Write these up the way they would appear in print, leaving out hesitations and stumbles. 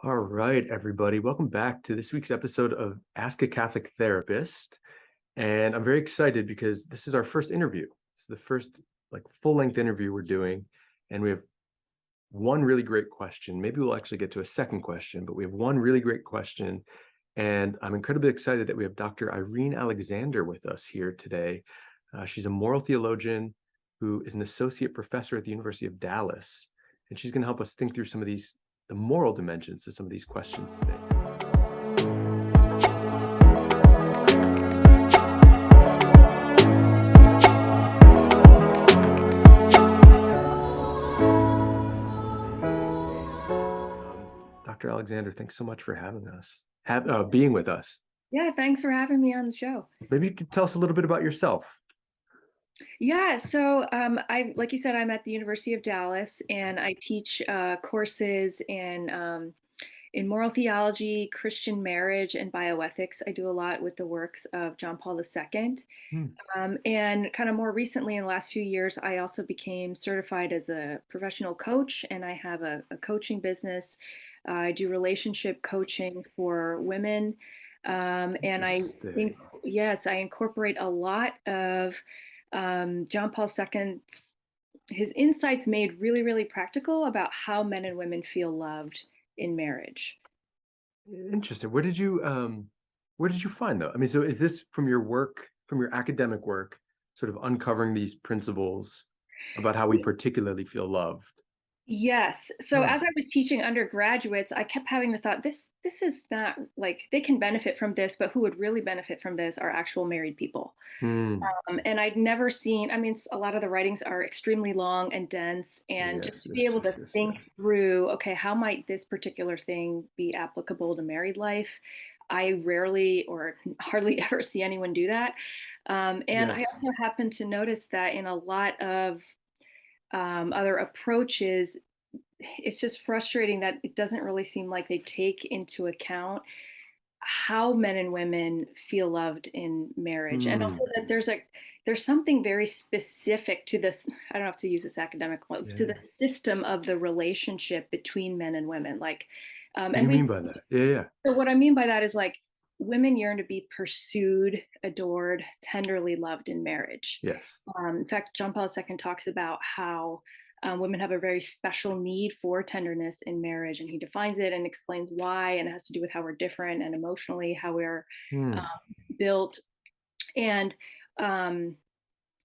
All right, everybody. Welcome back to this week's episode of Ask a Catholic Therapist. And I'm very excited because this is our first interview. This is the first full-length interview we're doing. And we have one really great question. Maybe we'll actually get to a second question, but we have one really great question. And I'm incredibly excited that we have Dr. Irene Alexander with us here today. She's a moral theologian who is an associate professor at the University of Dallas. And she's going to help us think through some of the moral dimensions to some of these questions today. Dr. Alexander, thanks so much for being with us. Yeah, thanks for having me on the show. Maybe you could tell us a little bit about yourself. Yeah, so like you said, I'm at the University of Dallas, and I teach courses in moral theology, Christian marriage, and bioethics. I do a lot with the works of John Paul II. Hmm. And kind of more recently, in the last few years, I also became certified as a professional coach, and I have a coaching business. I do relationship coaching for women. And yes, I incorporate a lot of John Paul II's his insights made really, really practical about how men and women feel loved in marriage. Interesting. Where did you find though? I mean, so is this from your work, from your academic work, sort of uncovering these principles about how we particularly feel loved? Yes. So Huh. as I was teaching undergraduates, I kept having the thought, this is not like they can benefit from this, but who would really benefit from this are actual married people. Hmm. And I'd never seen, I mean, a lot of the writings are extremely long and dense, and just Yes, to be yes, able to yes, yes, think yes. through, okay, how might this particular thing be applicable to married life? I rarely or hardly ever see anyone do that. And I Yes. also happen to notice that in a lot of other approaches, it's just frustrating that it doesn't really seem like they take into account how men and women feel loved in marriage, and Hmm. also that there's something very specific to this. I don't have to use this academic one, to the Yeah. system of the relationship between men and women, like What do and you we mean by that? Yeah, yeah. so what I mean by that is, like, women yearn to be pursued, adored, tenderly loved in marriage. Yes. In fact, John Paul II talks about how women have a very special need for tenderness in marriage, and he defines it and explains why, and it has to do with how we're different and emotionally how we're um, Hmm. built. And um,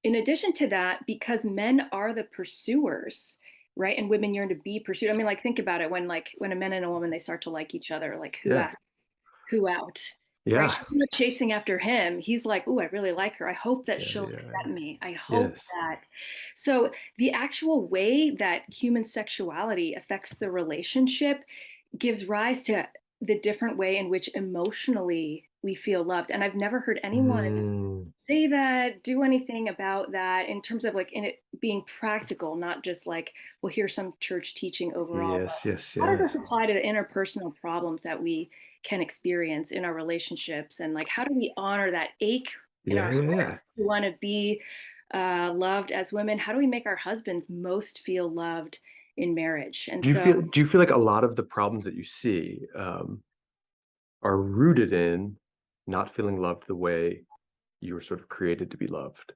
in addition to that, because men are the pursuers, right, and women yearn to be pursued. I mean, like, think about it, when a man and a woman, they start to like each other, like, who Yeah. asks who out, right? Yeah. She's not chasing after him. He's like, oh, I really like her. I hope that Yeah. she'll Yeah. accept me. I hope Yes. that. So the actual way that human sexuality affects the relationship gives rise to the different way in which emotionally we feel loved. And I've never heard anyone Hmm. say that, do anything about that in terms of, like, in it being practical, not just like, well, here's some church teaching overall, but Yes. Yes. how does Yes. this apply to the interpersonal problems that we can experience in our relationships? And, like, how do we honor that ache in our Yeah. Yeah. Yeah. hearts to want to be loved as women? How do we make our husbands most feel loved in marriage? And Do you so, feel do you feel like a lot of the problems that you see are rooted in not feeling loved the way you were sort of created to be loved?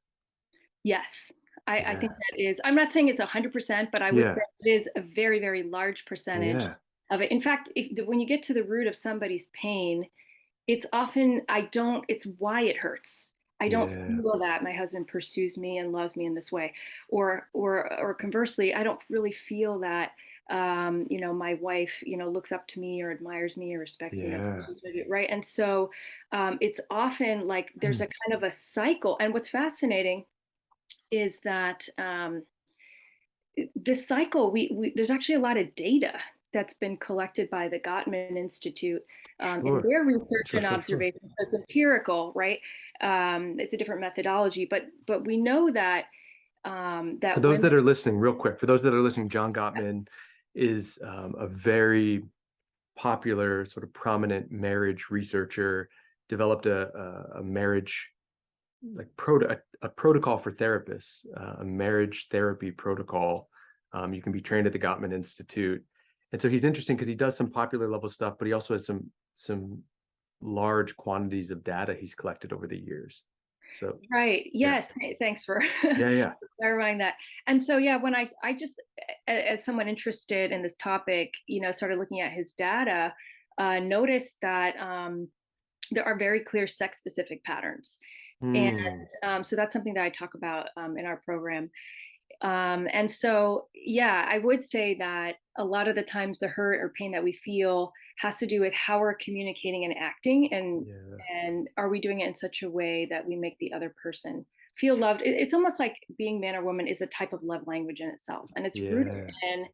yes, I think Yeah. that is, I'm not saying it's 100%, but I would say Yeah. it is a very, very large percentage Yeah. of it. In fact, when you get to the root of somebody's pain, it's often, it's why it hurts. I don't Yeah. feel that my husband pursues me and loves me in this way, or conversely, I don't really feel that my wife looks up to me or admires me or respects me or Yeah. appreciates me, right? And so it's often like there's Hmm. a kind of a cycle. And what's fascinating is that this cycle, there's actually a lot of data that's been collected by the Gottman Institute in Sure. their research Sure. and Sure. Sure. observation. So it's empirical, right? It's a different methodology, but we know that For that those women. that are listening, real quick, for those that are listening, John Gottman is a very popular, sort of prominent marriage researcher, developed a marriage a protocol for therapists, a marriage therapy protocol. You can be trained at the Gottman Institute, And so he's interesting because he does some popular level stuff, but he also has some large quantities of data he's collected over the years. So Right. yeah, Yes. Thanks for yeah, clarifying that. And so, yeah, when I just, as someone interested in this topic, started looking at his data, noticed that there are very clear sex specific patterns. And mm, so that's something that I talk about in our program. And so, yeah, I would say that a lot of the times the hurt or pain that we feel has to do with how we're communicating and acting, yeah, and are we doing it in such a way that we make the other person feel loved. It's almost like being man or woman is a type of love language in itself, and it's rooted yeah, in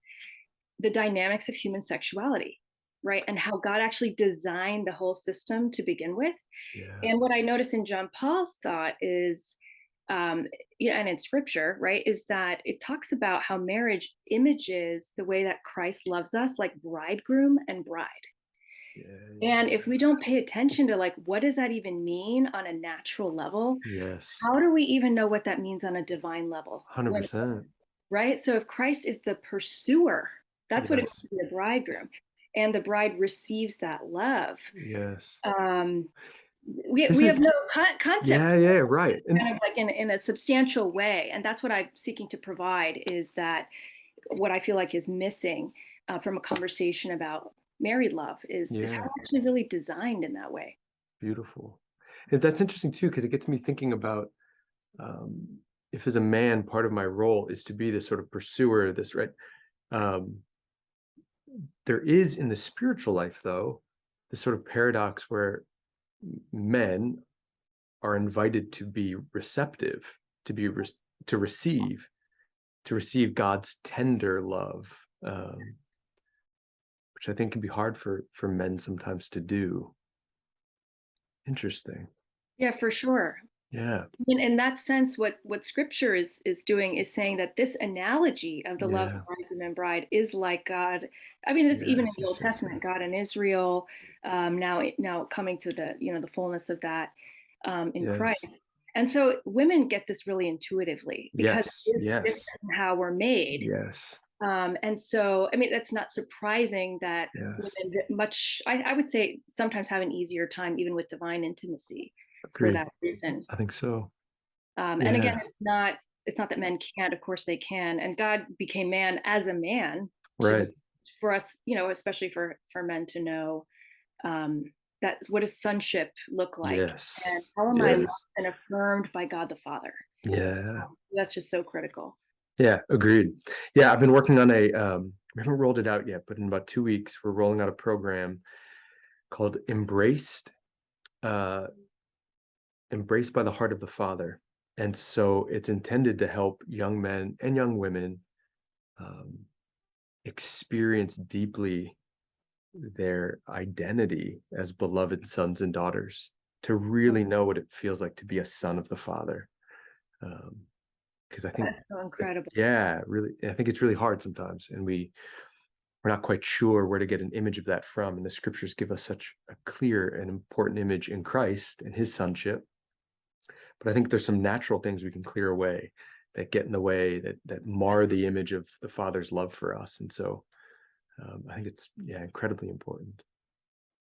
the dynamics of human sexuality, right? And how God actually designed the whole system to begin with. yeah, And what I notice in John Paul's thought is, um, and in scripture, right, is that it talks about how marriage images the way that Christ loves us, like bridegroom and bride. yeah, And if we don't pay attention to like, what does that even mean on a natural level? yes, How do we even know what that means on a divine level? 100%. Right? So if Christ is the pursuer, that's what it Yes, means to be a bridegroom, and the bride receives that love. yes. Um, we This is have no yeah, concept, yeah, right? right. It's And kind of like in a substantial way, and that's what I'm seeking to provide. Is that what I feel like is missing from a conversation about married love is how yeah, it's actually really designed in that way. beautiful. And that's interesting too, because it gets me thinking about um, if as a man, part of my role is to be this sort of pursuer, this right. Um, there is in the spiritual life, though, this sort of paradox where men are invited to be receptive, to be to receive, to receive God's tender love, which I think can be hard for men sometimes to do. Interesting. Yeah, for sure. Yeah. In that sense, what Scripture is doing is saying that this analogy of the love Yeah. of bridegroom and bride is like God. I mean, it's even in Yes. the Yes. Old Yes. Testament, Yes. God and Israel. Now coming to the fullness of that in Yes. Christ. And so women get this really intuitively because Yes. it's different Yes. in how we're made. Yes. And so, I mean, that's not surprising that Yes. women I would say sometimes have an easier time even with divine intimacy for Agreed. that reason. I think so. And again, Yeah. it's not that men can't, of course they can. And God became man as a man to Right. for us, especially for men to know um, that what does sonship look like, and Yes. how am I loved Yes. and affirmed by God the Father? Yeah. That's just so critical. Yeah. Agreed. Yeah. I've been working on we haven't rolled it out yet, but in about 2 weeks, we're rolling out a program called uh, Embraced by the Heart of the Father. And so it's intended to help young men and young women um, experience deeply their identity as beloved sons and daughters, to really know what it feels like to be a son of the Father. Because I think, That's so incredible. yeah, really, I think it's really hard sometimes, and we're not quite sure where to get an image of that from. And the scriptures give us such a clear and important image in Christ and his sonship. But I think there's some natural things we can clear away that get in the way, that mar the image of the Father's love for us. And so I think it's incredibly important.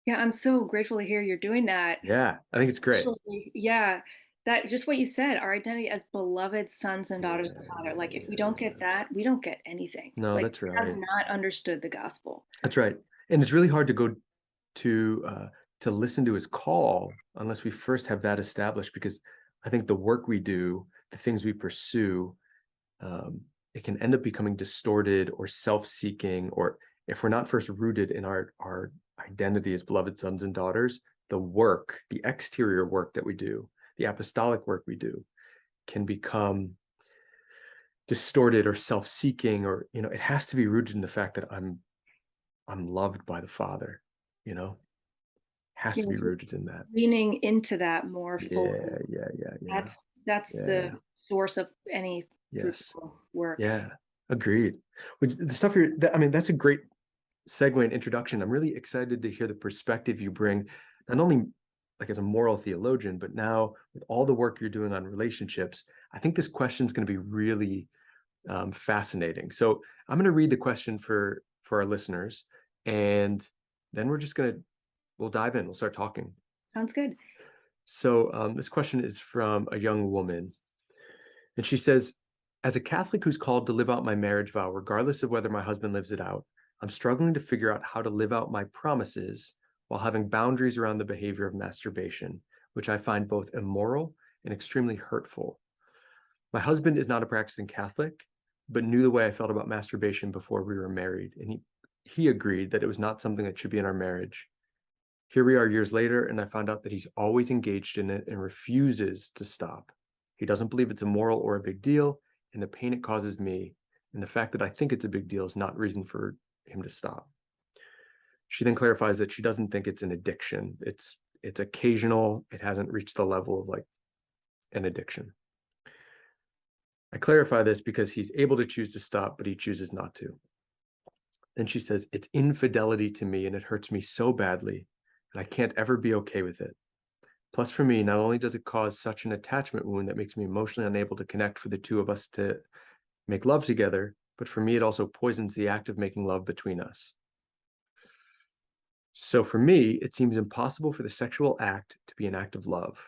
Yeah, I'm so grateful to hear you're doing that. Yeah, I think it's great. Actually, yeah, that just what you said, our identity as beloved sons and Yeah, daughters of the Father. yeah, Like, if we yeah, don't get yeah. that, we don't get anything. No, Like, that's we have right. not understood the gospel. That's right. And it's really hard to go to listen to his call unless we first have that established, because I think the work we do, the things we pursue, um, it can end up becoming distorted or self-seeking, or if we're not first rooted in our identity as beloved sons and daughters, the work, the exterior work that we do, the apostolic work we do, can become distorted or self-seeking, or it has to be rooted in the fact that I'm loved by the Father, you know, has You to know, be rooted in that. leaning into that more fully. Yeah, yeah, yeah, yeah, That's yeah. the source of any Yes. fruitful work. Yeah. Agreed. The stuff I mean, that's a great segue and introduction. I'm really excited to hear the perspective you bring, not only like as a moral theologian, but now with all the work you're doing on relationships. I think this question is going to be really fascinating. So I'm going to read the question for our listeners, and then we'll dive in. We'll start talking. Sounds good. So this question is from a young woman, and she says, as a Catholic who's called to live out my marriage vow, regardless of whether my husband lives it out, I'm struggling to figure out how to live out my promises while having boundaries around the behavior of masturbation, which I find both immoral and extremely hurtful. My husband is not a practicing Catholic, but knew the way I felt about masturbation before we were married, and he agreed that it was not something that should be in our marriage. Here we are years later, and I found out that he's always engaged in it and refuses to stop. He doesn't believe it's immoral or a big deal, and the pain it causes me, and the fact that I think it's a big deal is not reason for him to stop. She then clarifies that she doesn't think it's an addiction. It's occasional. It hasn't reached the level of like an addiction. I clarify this because he's able to choose to stop, but he chooses not to. Then she says, it's infidelity to me, and it hurts me so badly, and I can't ever be okay with it. Plus, for me, not only does it cause such an attachment wound that makes me emotionally unable to connect for the two of us to make love together, but for me, it also poisons the act of making love between us. So for me, it seems impossible for the sexual act to be an act of love,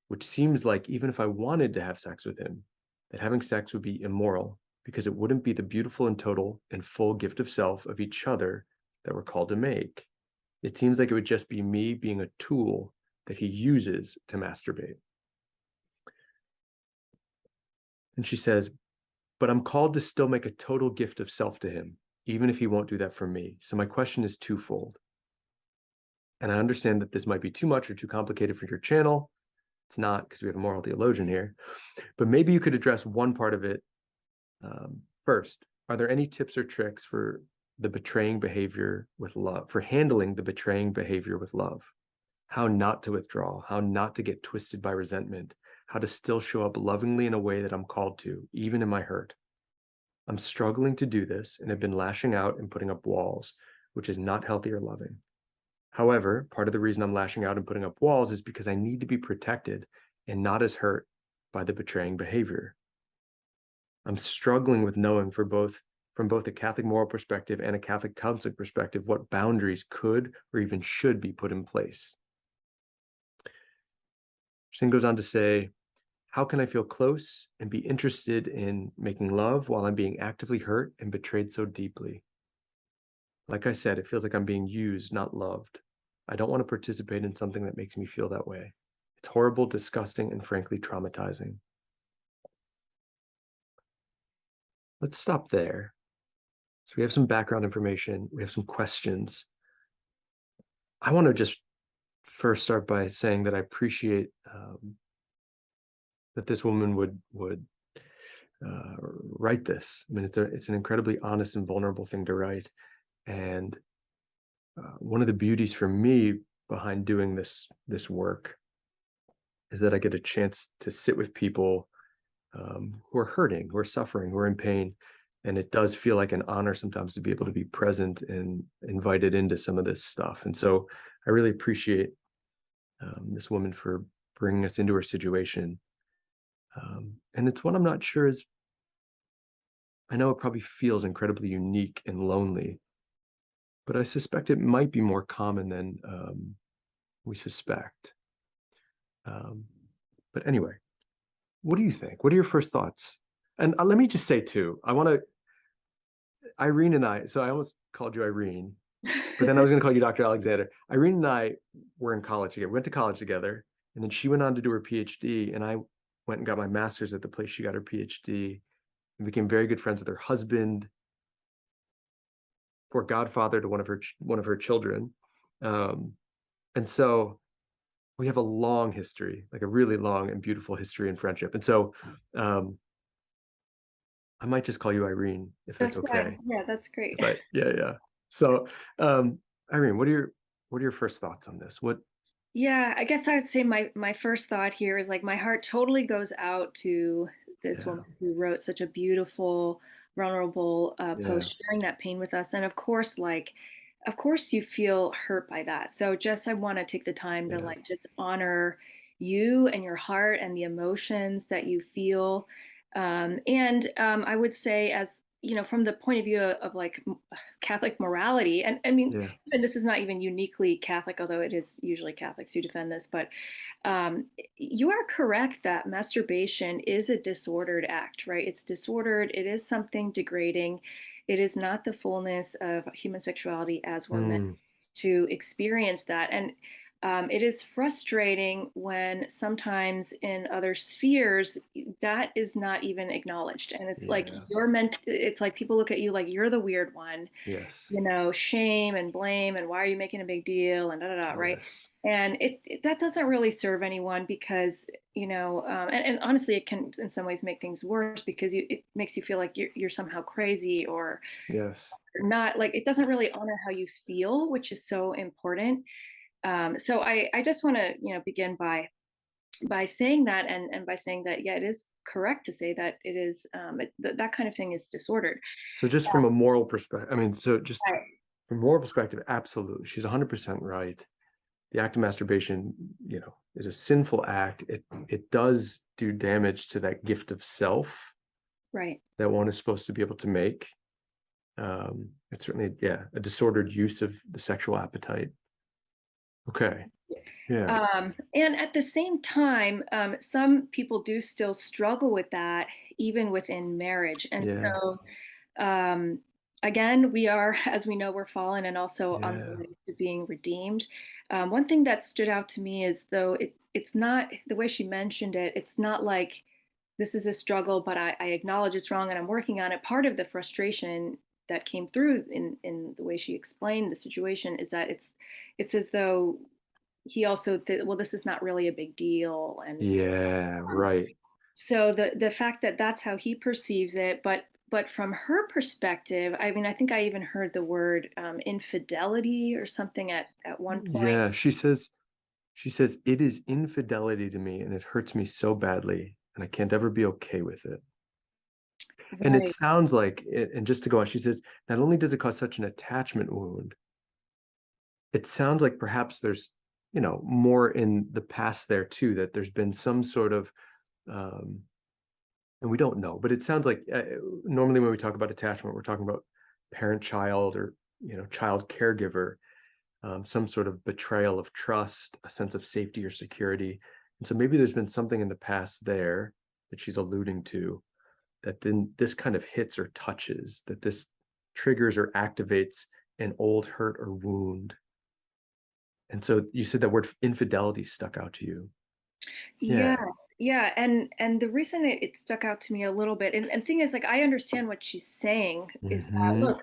which seems like even if I wanted to have sex with him, that having sex would be immoral because it wouldn't be the beautiful and total and full gift of self of each other that we're called to make. It seems like it would just be me being a tool that he uses to masturbate. And she says, but I'm called to still make a total gift of self to him, even if he won't do that for me. So my question is twofold. And I understand that this might be too much or too complicated for your channel. It's not, because we have a moral theologian here, but maybe you could address one part of it first. Are there any tips or tricks for the betraying behavior with love, for handling the betraying behavior with love? How not to withdraw, how not to get twisted by resentment, how to still show up lovingly in a way that I'm called to, even in my hurt. I'm struggling to do this and have been lashing out and putting up walls, which is not healthy or loving. However, part of the reason I'm lashing out and putting up walls is because I need to be protected and not as hurt by the betraying behavior. I'm struggling with knowing from both a Catholic moral perspective and a Catholic counseling perspective what boundaries could or even should be put in place. She then goes on to say, how can I feel close and be interested in making love while I'm being actively hurt and betrayed so deeply? Like I said, it feels like I'm being used, not loved. I don't want to participate in something that makes me feel that way. It's horrible, disgusting, and frankly traumatizing. Let's stop there. So we have some background information. We have some questions. I want to just first start by saying that I appreciate that this woman would write this. I mean, it's an incredibly honest and vulnerable thing to write. And one of the beauties for me behind doing this work is that I get a chance to sit with people who are hurting, who are suffering, who are in pain. And it does feel like an honor sometimes to be able to be present and invited into some of this stuff. And so I really appreciate this woman for bringing us into her situation. And it's one I'm not sure is, I know it probably feels incredibly unique and lonely, but I suspect it might be more common than we suspect. But anyway, what do you think? What are your first thoughts? And let me just say too, Irene and I, so I almost called you Irene, but then I was going to call you Dr. Alexander. Irene and I were in college together. We went to college together, and then she went on to do her PhD, and I went and got my master's at the place she got her PhD, and became very good friends with her husband, or godfather to one of her children. And so we have a long history, like a really long and beautiful history and friendship. And so I might just call you Irene if that's That's okay. fine. Yeah, that's great. Yeah. So Irene, what are your first thoughts on this? What Yeah, I guess I'd say my first thought here is like my heart totally goes out to this Yeah, woman who wrote such a beautiful, vulnerable yeah, post sharing that pain with us. And of course, of course you feel hurt by that. So just I want to take the time to yeah, like just honor you and your heart and the emotions that you feel. And I would say from the point of view of like Catholic morality, and I mean, Yeah. and this is not even uniquely Catholic, although it is usually Catholics who defend this, but um, you are correct that masturbation is a disordered act, right? It's disordered, it is something degrading, it is not the fullness of human sexuality as we're meant Mm, to experience that. And it is frustrating when sometimes in other spheres that is not even acknowledged. And it's like yeah. it's like people look at you like you're the weird one, Yes. shame and blame, and why are you making a big deal and da da da, right? Yes. And that doesn't really serve anyone because, and honestly, it can in some ways make things worse because it makes you feel like you're somehow crazy or Yes. not, like it doesn't really honor how you feel, which is so important. So I just want to, begin by saying that, and by saying that, yeah, it is correct to say that it is that kind of thing is disordered. So just from a moral perspective, I mean, so just Right. from a moral perspective, absolutely. She's 100% right. The act of masturbation, is a sinful act. It does do damage to that gift of self Right. that one is supposed to be able to make. It's certainly, yeah, a disordered use of the sexual appetite. Okay. Yeah. And at the same time, some people do still struggle with that, even within marriage. And Yeah. so, um, again, we are, as we know, we're fallen and also on the Yeah. way to being redeemed. One thing that stood out to me is though it's not the way she mentioned it, it's not like this is a struggle, but I acknowledge it's wrong and I'm working on it. Part of the frustration that came through in the way she explained the situation is that it's as though he also well, this is not really a big deal. And Yeah. Right. so the fact that that's how he perceives it, but from her perspective, I mean, I think I even heard the word infidelity or something at one point. Yeah. She says, it is infidelity to me and it hurts me so badly and I can't ever be okay with it. And it Right. sounds like it, and just to go on, she says, not only does it cause such an attachment wound, it sounds like perhaps there's, more in the past there too, that there's been some sort of, um, and we don't know, but it sounds like normally when we talk about attachment, we're talking about parent-child or, child caregiver, some sort of betrayal of trust, a sense of safety or security. And so maybe there's been something in the past there that she's alluding to that then this kind of hits or touches, that this triggers or activates an old hurt or wound. And so you said that word infidelity stuck out to you. Yeah, Yeah. yeah, and the reason it stuck out to me a little bit, and thing is, like, I understand what she's saying is that Hmm. look,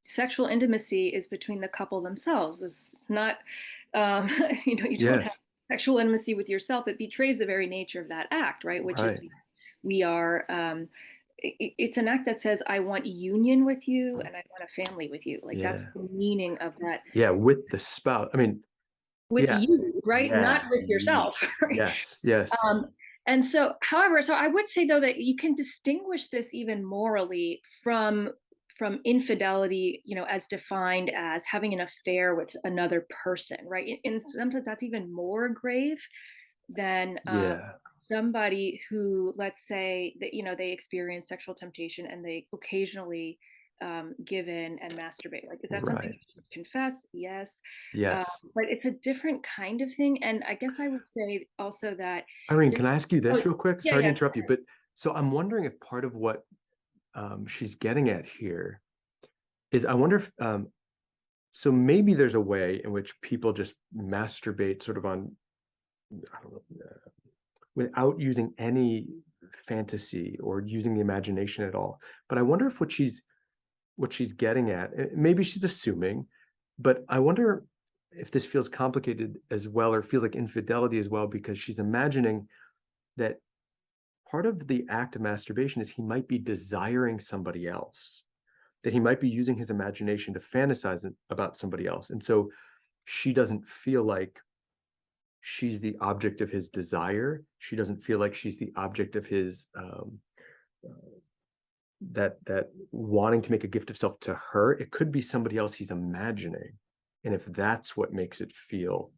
sexual intimacy is between the couple themselves. It's not, um, you don't have Yes. sexual intimacy with yourself. It betrays the very nature of that act, right? Which is Right. we are. It's an act that says, "I want union with you, and I want a family with you." Like that's Yeah. the meaning of that Yeah. With the spouse. I mean, with yeah. you, right? Not Yeah. with yourself, right? Yes. Yes. Um, and so, however, so I would say though that you can distinguish this even morally from infidelity, as defined as having an affair with another person, right? And sometimes that's even more grave than Yeah. somebody who, let's say that they experience sexual temptation and they occasionally give in and masturbate. Like, is that something Right. you should confess? Yes, Yes. but it's a different kind of thing. And I guess I would say also that Irene, there's, can I ask you this oh real quick? yeah, Sorry to yeah, interrupt you, but so I'm wondering if part of what she's getting at here is I wonder if so maybe there's a way in which people just masturbate sort of on, I don't know, without using any fantasy or using the imagination at all. But I wonder if what she's getting at, maybe she's assuming, but I wonder if this feels complicated as well or feels like infidelity as well, because she's imagining that part of the act of masturbation is he might be desiring somebody else, that he might be using his imagination to fantasize about somebody else. And so she doesn't feel like she's the object of his desire. She doesn't feel like she's the object of his that wanting to make a gift of self to her. It could be somebody else he's imagining. And if that's what makes it feel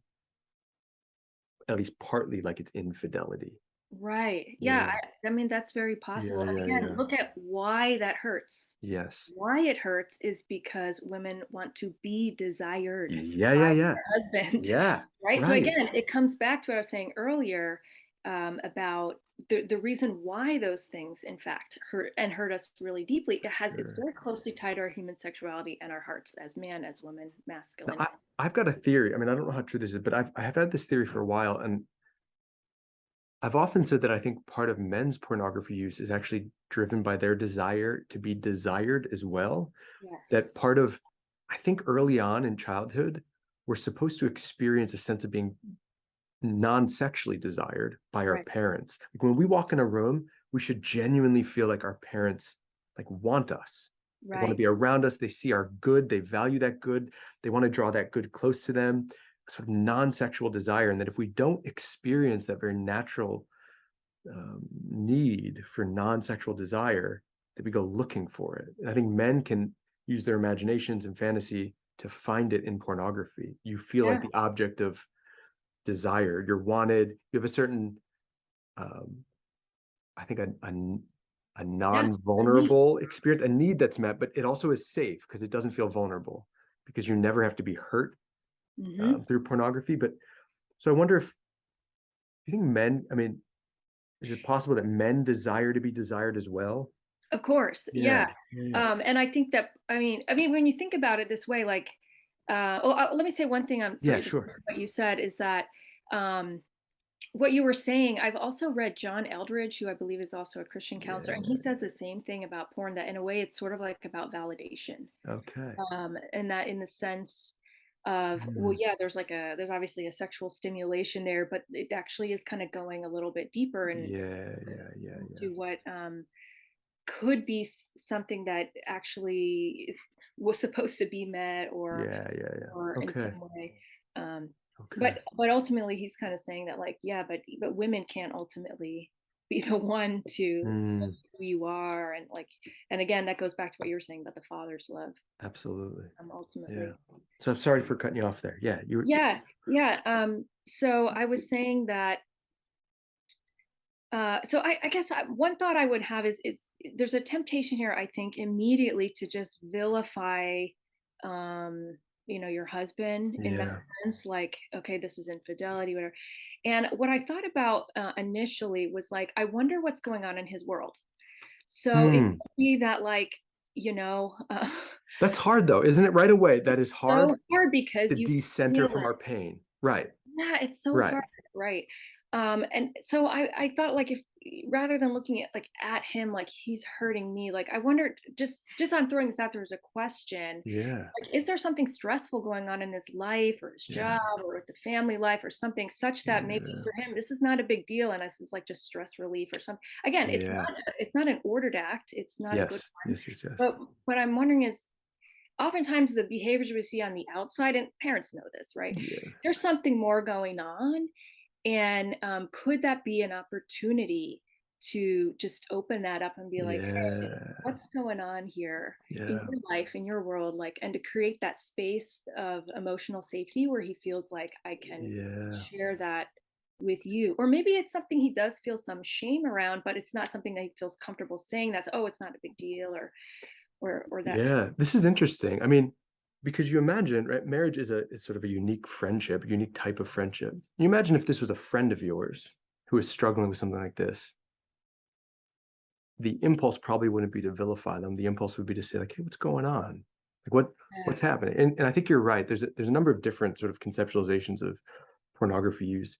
at least partly like it's infidelity. Right. Yeah, Yeah. I mean, that's very possible. Yeah, And yeah, again, yeah. look at why that hurts. Yes. Why it hurts is because women want to be desired Yeah, by yeah, yeah. their husband, Yeah. right? So Right. again, it comes back to what I was saying earlier about the reason why those things, in fact, hurt us really deeply. For It's sure. very closely tied to our human sexuality and our hearts as man, as woman, Now, masculine. I've got a theory. I mean, I don't know how true this is, but I have had this theory for a while, and I've often said that I think part of men's pornography use is actually driven by their desire to be desired as well. Yes. That part of, I think early on in childhood, we're supposed to experience a sense of being non-sexually desired by our Right. parents. Like when we walk in a room, we should genuinely feel like our parents like want us. They want to Right. be around us. They see our good. They value that good. They want to draw that good close to them. A sort of non-sexual desire. And that if we don't experience that very natural need for non-sexual desire, that we go looking for it. And I think men can use their imaginations and fantasy to find it in pornography. You feel like Yeah. the object of desire. You're wanted. You have a certain, I think, a Yeah. A need. non-vulnerable experience, a need that's met, but it also is safe because it doesn't feel vulnerable because you never have to be hurt Hmm. through pornography. But so I wonder if you think men, I mean, is it possible that men desire to be desired as well? Of course, Yeah, yeah. yeah, yeah. And I think that I mean, when you think about it this way, like, let me say one thing on Yeah, for sure. what you said is that um, what you were saying. I've also read John Eldridge, who I believe is also a Christian counselor, and he Yeah. says the same thing about porn. That in a way, it's sort of like about validation, Okay. and that in the sense of, well, Mm. yeah, there's obviously a sexual stimulation there, but it actually is kind of going a little bit deeper and Yeah, yeah, yeah, yeah. into what could be something that actually was supposed to be met Yeah, yeah, yeah. or in Okay. some way um Okay. but ultimately he's kind of saying that, like, yeah, but women can't ultimately be the one to tell Mm, you who you are, and like, and again, that goes back to what you were saying about the father's love, absolutely. Yeah. ultimately. So I'm sorry for cutting you off there. Yeah, you were, Yeah, yeah. So I was saying that so I guess one thought I would have is there's a temptation here, I think, immediately to just vilify, um, your husband in that yeah. sense, like, okay, this is infidelity, whatever. And what I thought about initially was like, I wonder what's going on in his world. So it Hmm. could be that, like, you know, uh, That's hard though, isn't it? Right away, that is hard so hard to because you decenter feel from it. our pain. Right. Yeah, it's so Right. hard, right? And so I thought, like, if rather than looking at, like, at him like he's hurting me, like, I wondered, just on throwing this out there as a question, Yeah. like, is there something stressful going on in his life or his Yeah. job or with the family life or something such that maybe Yeah. for him this is not a big deal and this is like just stress relief or something. Again, Yeah. it's not an ordered act. It's not a good Yes. one. Yes. Yes. Yes. But what I'm wondering is, oftentimes the behaviors we see on the outside, and parents know this, right? Yes. There's something more going on, and could that be an opportunity to just open that up and be like, hey, Yeah. what's going on here in Yeah. your life, in your world? Like, and to create that space of emotional safety where he feels like I can Yeah. share that with you. Or maybe it's something he does feel some shame around, but it's not something that he feels comfortable saying, that's, oh, it's not a big deal, or that. Yeah. This is interesting. I mean, because you imagine, right? Marriage is sort of a unique friendship, a unique type of friendship. You imagine if this was a friend of yours who is struggling with something like this, the impulse probably wouldn't be to vilify them. The impulse would be to say, like, hey, what's going on? Like Yeah. what's happening? And I think you're right. There's a number of different sort of conceptualizations of pornography use.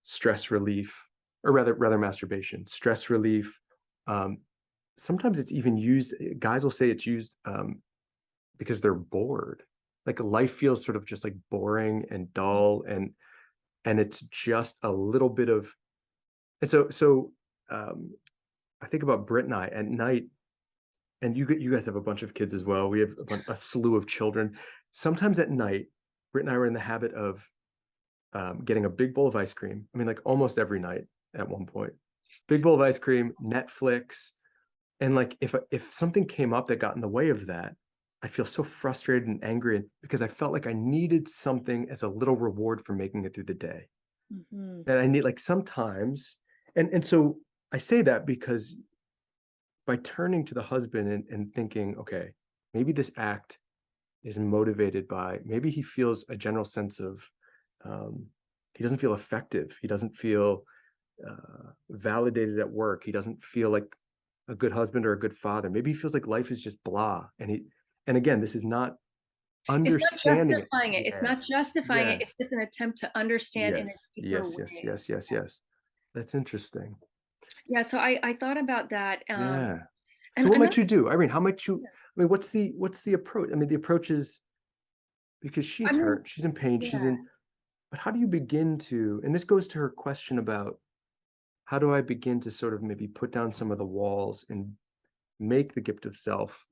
Stress relief, or rather masturbation, stress relief. Um, Sometimes it's even used, guys will say it's used because they're bored. Like life feels sort of just like boring and dull, and it's just a little bit of, and so um I think about Britt and I at night, and you guys have a bunch of kids as well. We have a slew of children. Sometimes at night, Britt and I were in the habit of getting a big bowl of ice cream. I mean, like almost every night at one point. Big bowl of ice cream, Netflix, and like if something came up that got in the way of that, I feel so frustrated and angry because I felt like I needed something as a little reward for making it through the day. Hmm. And I need, like, sometimes And so I say that because by turning to the husband and thinking, okay, maybe this act is motivated by, maybe he feels a general sense of, um, he doesn't feel effective. He doesn't feel validated at work. He doesn't feel like a good husband or a good father. Maybe he feels like life is just blah. And again, this is not It's not understanding it. justifying it. It's not Yes, justifying it. It's yes, just an attempt to understand in a yes, deeper yes, yes, way. yes, yes, yes. That's interesting. Yeah, so I thought about that. Yeah. So And what another might you do? Irene, how might you, I mean, what's the approach? I mean, the approach is because I she's mean, hurt, she's in pain, she's yeah, in, but how do you begin to, and this goes to her question about how do I begin to sort of maybe put down some of the walls and make the gift of self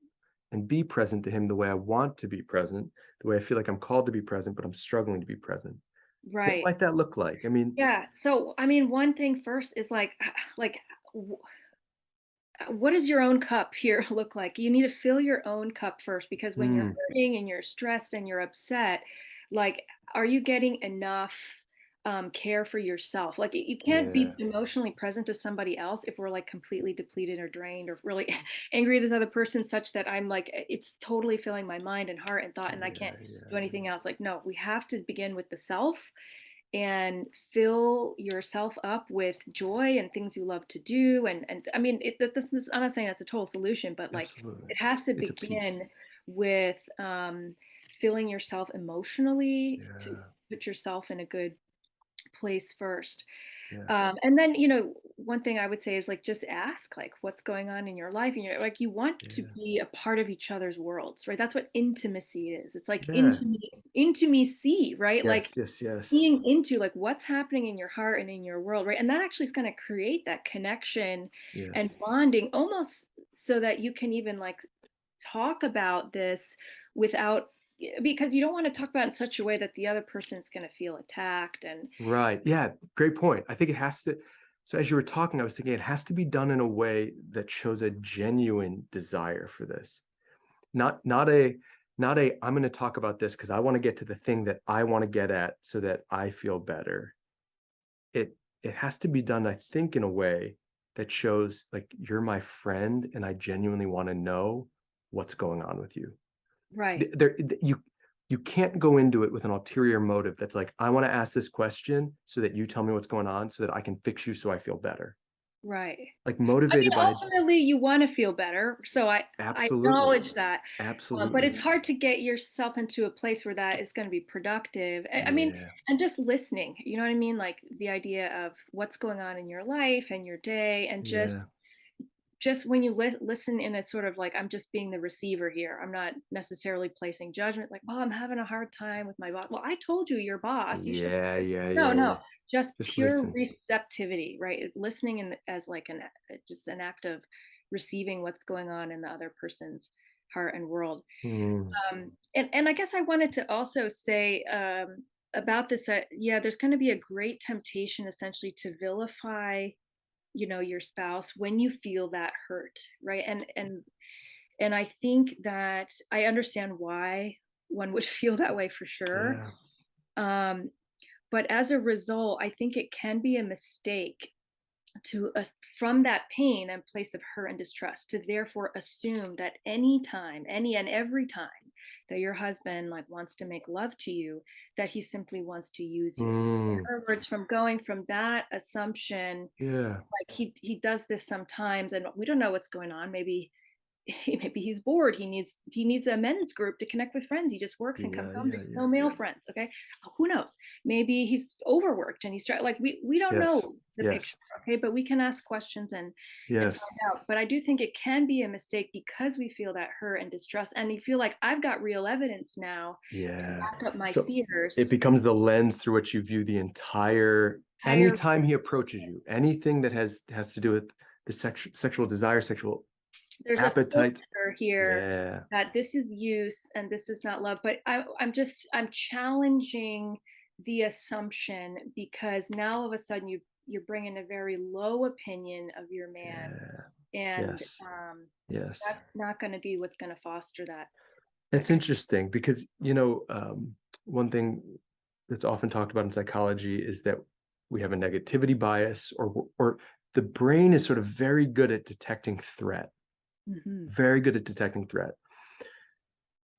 and be present to him the way I want to be present, the way I feel like I'm called to be present, but I'm struggling to be present. What right. might that look like? I mean, Yeah. So, I mean, one thing first is like, like, what does your own cup here look like? You need to fill your own cup first because when you're mm, hurting and you're stressed and you're upset, like, are you getting enough care for yourself? Like, you can't yeah, be emotionally present to somebody else if we're like completely depleted or drained or really angry at this other person, such that I'm like, it's totally filling my mind and heart and thought, and I can't yeah, do yeah, anything else. Like, no, we have to begin with the self and fill yourself up with joy and things you love to do and I mean this, I'm not saying that's a total solution, but like absolutely. it has to It's a piece. begin with filling yourself emotionally to Yeah, put yourself in a good place first. yes, And then, you know, one thing I would say is like just ask like what's going on in your life, and you're like you want to yeah, be a part of each other's worlds, right? That's what intimacy is. It's like yeah, intimacy, right? Like yes, yes, yes, being into like what's happening in your heart and in your world, right? And that actually is going to create that connection and yes, bonding almost so that you can even like talk about this without, because you don't want to talk about it in such a way that the other person is going to feel attacked and right. Yeah, great point. I think it has to. So as you were talking, I was thinking it has to be done in a way that shows a genuine desire for this. Not a I'm going to talk about this because I want to get to the thing that I want to get at so that I feel better. It has to be done, I think, in a way that shows like you're my friend and I genuinely want to know what's going on with you. right, There, you can't go into it with an ulterior motive that's like, I want to ask this question so that you tell me what's going on so that I can fix you so I feel better. right. Like I mean, motivated by ultimately, you want to feel better. So I absolutely, acknowledge that. But absolutely. it's hard to get yourself into a place where that is going to be productive. I mean, Yeah, and just listening, you know what I mean? Like the idea of what's going on in your life and your day, and yeah, just when you listen in a sort of like I'm just being the receiver here. I'm not necessarily placing judgment like, well, I'm having a hard time with my boss. Well, I told you, your boss, you should yeah, yeah, no, yeah, no, yeah. just Just pure listen. receptivity, right? Listening in as like an just an act of receiving what's going on in the other person's heart and world. Mm, And I guess I wanted to also say about this. Yeah, there's going to be a great temptation, essentially, to vilify, you know, your spouse when you feel that hurt, right? And I think that I understand why one would feel that way for sure. yeah. Um, but as a result, I think it can be a mistake to from that pain and place of hurt and distrust to therefore assume that any time, any and every time that your husband like wants to make love to you, that he simply wants to use you. Mm, In other words, from going from that assumption, yeah, like he does this sometimes and we don't know what's going on. Maybe maybe he's bored. He needs a men's group to connect with friends. He just works and comes yeah, home. yeah, There's yeah. no male friends. Okay, who knows? Maybe he's overworked and he's trying. Like we don't Yes, know the yes, picture. Okay, but we can ask questions and yes, find out. But I do think it can be a mistake because we feel that hurt and distrust, and you feel like I've got real evidence now to yeah. back up my So it fears. becomes the lens through which you view the entire, Higher, anytime he approaches you, anything that has to do with the sexual desire, sexual there's a appetite. filter here Yeah, that this is use and this is not love. But I'm challenging the assumption because now all of a sudden you're bringing a very low opinion of your man, yeah, and yes, yes. that's not going to be what's going to foster that That's interesting because, one thing that's often talked about in psychology is that we have a negativity bias, or the brain is sort of very good at detecting threat, very good at detecting threat.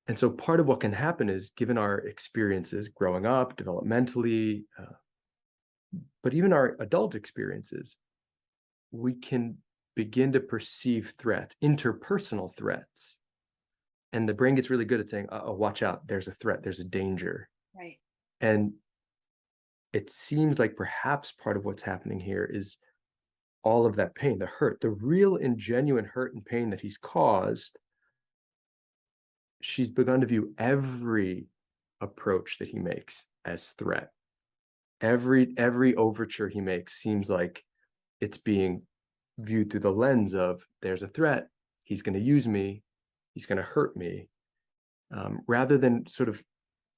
And so part of what can happen is, given our experiences growing up, developmentally, but even our adult experiences, we can begin to perceive threats, interpersonal threats. And the brain gets really good at saying, oh, watch out, there's a threat, there's a danger. Right. And it seems like perhaps part of what's happening here is all of that pain, the hurt, the real and genuine hurt and pain that he's caused. She's begun to view every approach that he makes as threat. Every overture he makes seems like it's being viewed through the lens of, there's a threat, he's going to use me, he's going to hurt me, rather than sort of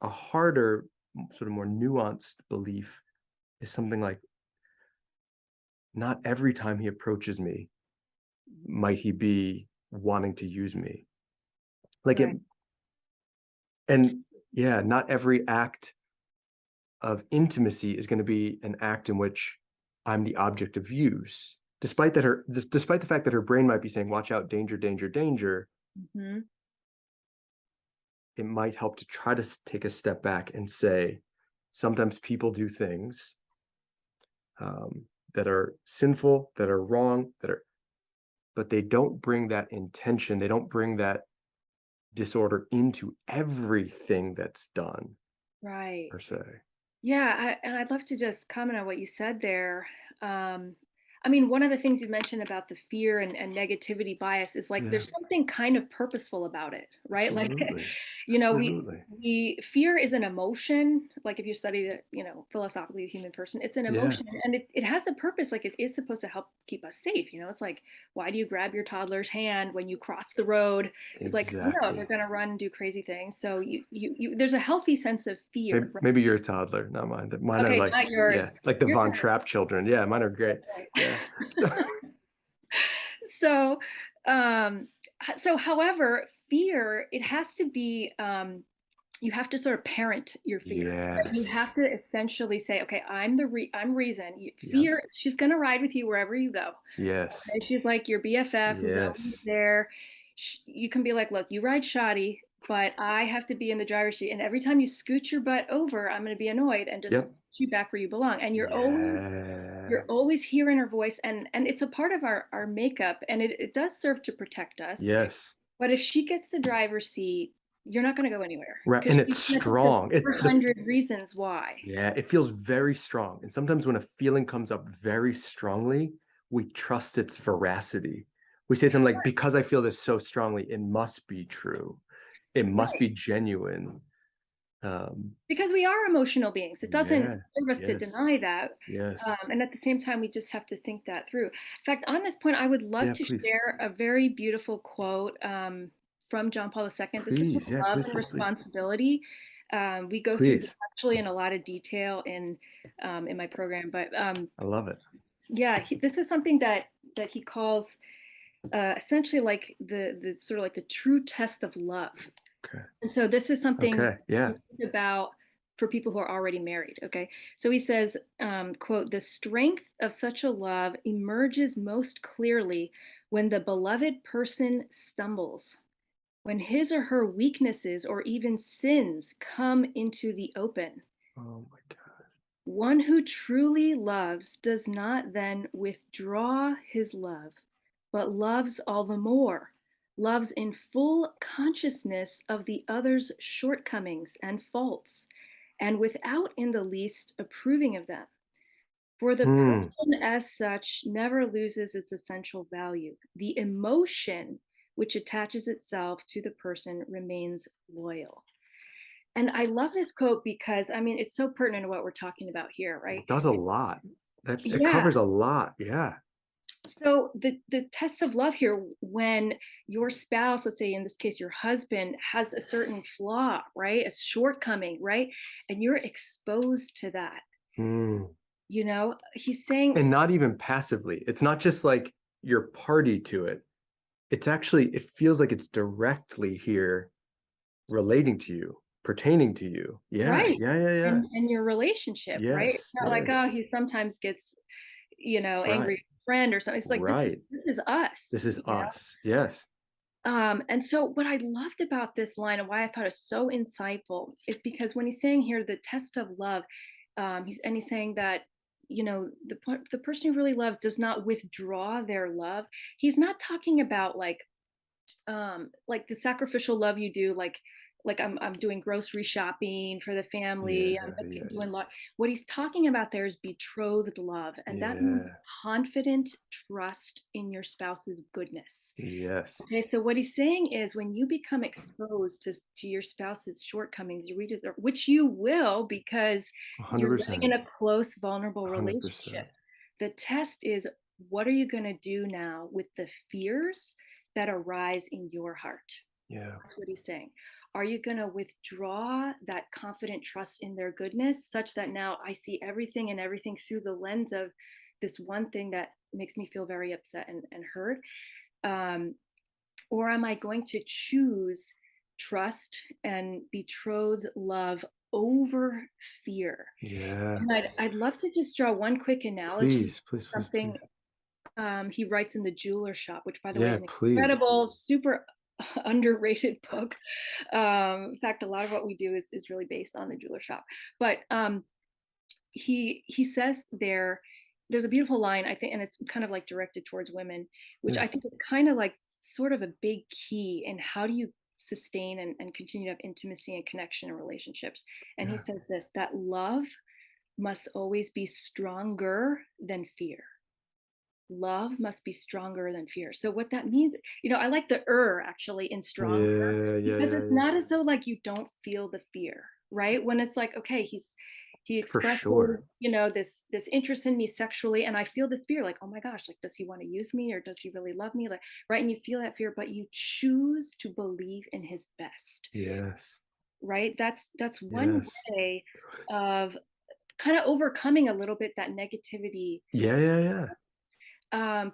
a harder, sort of more nuanced belief is something like, not every time he approaches me might he be wanting to use me. Like Right. it, and yeah, not every act of intimacy is going to be an act in which I'm the object of use. Despite the fact that her brain might be saying, watch out, danger, danger, danger, it might help to try to take a step back and say, sometimes people do things that are sinful, that are wrong, but they don't bring that intention, they don't bring that disorder into everything that's done, Right. per se. Yeah, and I'd love to just comment on what you said there. Um, I mean, one of the things you mentioned about the fear and negativity bias is like Yeah, there's something kind of purposeful about it, right? Like, absolutely. you know, Absolutely. we fear is an emotion. Like if you study the, philosophically the human person, it's an Yeah, emotion and it has a purpose. Like it is supposed to help keep us safe. It's like, why do you grab your toddler's hand when you cross the road? It's like, they're exactly. gonna run and do crazy things. So there's a healthy sense of fear, right? Maybe you're a toddler, not mine. Mine are Okay, like, not yeah, yours. like the You're Von kind Trapp children. Yeah, mine are great. of Yeah. right. So, um, however, fear, it has to be, you have to sort of parent your fear. Right? You Yes. have to essentially say, okay, I'm reason. Yep. Fear, she's gonna ride with you wherever you go. Yes. Okay? She's like your BFF who's always Yes. there. You can be like, look, you ride shoddy, but I have to be in the driver's seat. And every time you scoot your butt over, I'm going to be annoyed and just Yep. put you back where you belong. And Yeah. you're always hearing her voice, and it's a part of our makeup, and it does serve to protect us. Yes. But if she gets the driver's seat, you're not going to go anywhere Right. because And she's it's going to think of strong. 400 reasons why. Yeah, it feels very strong. And sometimes when a feeling comes up very strongly, we trust its veracity. We say something like, because I feel this so strongly, it must be true. It must Right. be genuine. Um, Because we are emotional beings. It doesn't yeah, serve us to yes, deny that. yes. And at the same time, we just have to think that through. In fact, on this point, I would love Yeah, to please. share a very beautiful quote from John Paul II. This is Please. Yeah, love please, and please, please. responsibility. We go through this Please. actually in a lot of detail in my program, but I love it. yeah, this is something that he calls essentially like the sort of like the true test of love. Okay. And so this is something Okay. Yeah. to think about for people who are already married. Okay. So he says, quote, the strength of such a love emerges most clearly when the beloved person stumbles, when his or her weaknesses or even sins come into the open. Oh my God. One who truly loves does not then withdraw his love, but loves all the more, loves in full consciousness of the other's shortcomings and faults, and without in the least approving of them. For the Hmm. person as such never loses its essential value. The emotion which attaches itself to the person remains loyal. And I love this quote because I mean it's so pertinent to what we're talking about here, right? It does a lot. It Yeah. covers a lot. Yeah. So the tests of love here, when your spouse, let's say in this case your husband, has a certain flaw, right? A shortcoming, right? And you're exposed to that. Hmm. He's saying, And not even passively. It's not just like you're party to it. It's actually, it feels like it's directly here relating to you. pertaining to you. Yeah, right. yeah, yeah, yeah. And your relationship, right? It's Yes, not like, oh, yes. he sometimes gets, angry Right, at a friend or something. It's like right. this is us, This is us. Yes. And so what I loved about this line and why I thought it was so insightful is because when he's saying here the test of love, he's saying that the person who really loves does not withdraw their love. He's not talking about like the sacrificial love you do, like I'm doing grocery shopping for the family. I'm Yeah, yeah, doing lot. What he's talking about there is betrothed love, and that means yeah. confident trust in your spouse's goodness. Yes. Okay, so what he's saying is when you become exposed to your spouse's shortcomings, which you will because you're living 100%. in a close, vulnerable relationship. 100%. The test is what are you going to do now with the fears that arise in your heart? Yeah. That's what he's saying. Are you going to withdraw that confident trust in their goodness such that now I see everything and everything through the lens of this one thing that makes me feel very upset and hurt? Um, or am I going to choose trust and betrothed love over fear? Yeah. And I'd love to just draw one quick analogy, Please, please, please, something please. he writes in The Jeweler Shop, which, by the way, is Yeah, an please. incredible, super underrated book. In fact, a lot of what we do is really based on The Jeweler Shop. But he says there's a beautiful line, I think, and it's kind of like directed towards women, which I Yes. think is kind of like sort of a big key in how do you sustain and continue to have intimacy and connection in relationships. And he Yeah. says this, that love must always be stronger than fear. Love must be stronger than fear. So what that means, I like the actually in stronger, Yeah, yeah, because yeah, it's yeah. not as though like you don't feel the fear, right? When it's like, okay, he For sure. expresses, this interest in me sexually, and I feel this fear, like, oh my gosh, like, does he want to use me or does he really love me? Like, right? And you feel that fear, but you choose to believe in his best, Yes. right? That's one Yes. way of kind of overcoming a little bit that negativity. Yeah, yeah, yeah.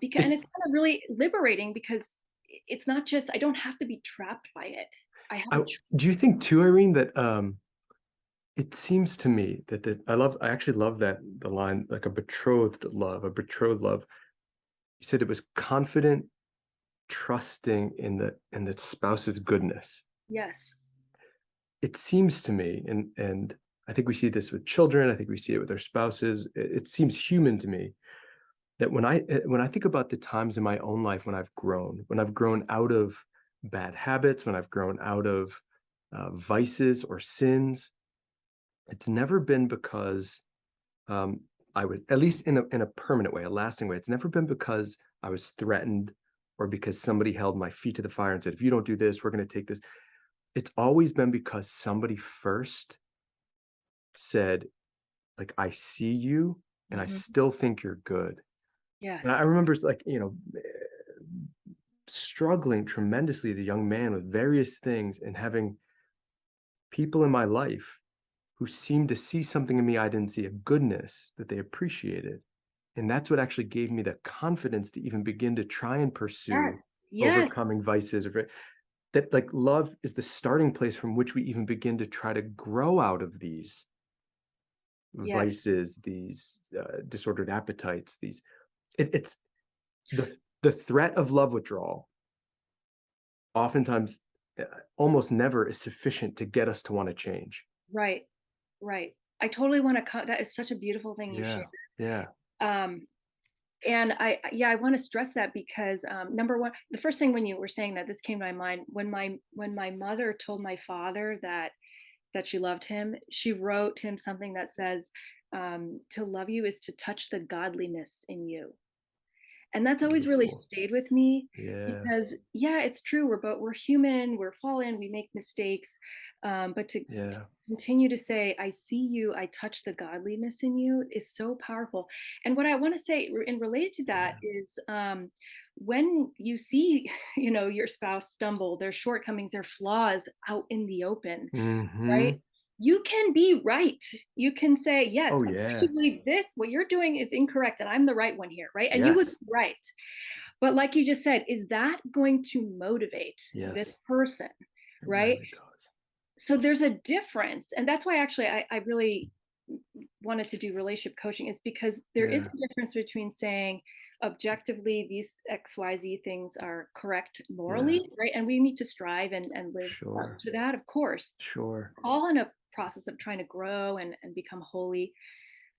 Because and it's kind of really liberating because it's not just I don't have to be trapped by it. I have a Do you think too, Irene, that it seems to me that I actually love that the line, like a betrothed love. You said it was confident, trusting in the spouse's goodness. yes, It seems to me, and I think we see this with children, I think we see it with our spouses. It seems human to me that when I think about the times in my own life when I've grown out of bad habits, when I've grown out of vices or sins, it's never been because I would, at least in a permanent way, a lasting way. It's never been because I was threatened or because somebody held my feet to the fire and said, if you don't do this, we're going to take this. It's always been because somebody first said, like, I see you and I hmm still think you're good. And I yes, remember, like, struggling tremendously as a young man with various things and having people in my life who seemed to see something in me I didn't see, a goodness that they appreciated. And that's what actually gave me the confidence to even begin to try and pursue yes, yes, overcoming vices, or that, like, love is the starting place from which we even begin to try to grow out of these yes, vices, these disordered appetites, it's the threat of love withdrawal oftentimes, uh, almost never is sufficient to get us to want to change. right, right. I totally want to. That is such a beautiful thing you Yeah, shared. yeah. Um, and I want to stress that because number one, the first thing when you were saying that, this came to my mind when my mother told my father that she loved him. She wrote him something that says, "To love you is to touch the godliness in you." And that's always really Beautiful. stayed with me Yeah, because, yeah, it's true. We're human, we're fallen, we make mistakes. But to yeah, continue to say, I see you, I touch the godliness in you is so powerful. And what I want to say in related to that yeah. is when you see, your spouse stumble, their shortcomings, their flaws out in the open, right? Mhm. You can be right. You can say, yes, Oh, yeah. objectively, what you're doing is incorrect, and I'm the right one here, right? And you would be Yes. right. But like you just said, is that going to motivate this Yes. person, It right? rarely does. So there's a difference, and that's why actually I really wanted to do relationship coaching, is because there is Yeah, a difference between saying objectively these XYZ things are correct yeah, morally, right? And we need to strive and live up sure, to that, of course, sure. all in a process of trying to grow and become holy.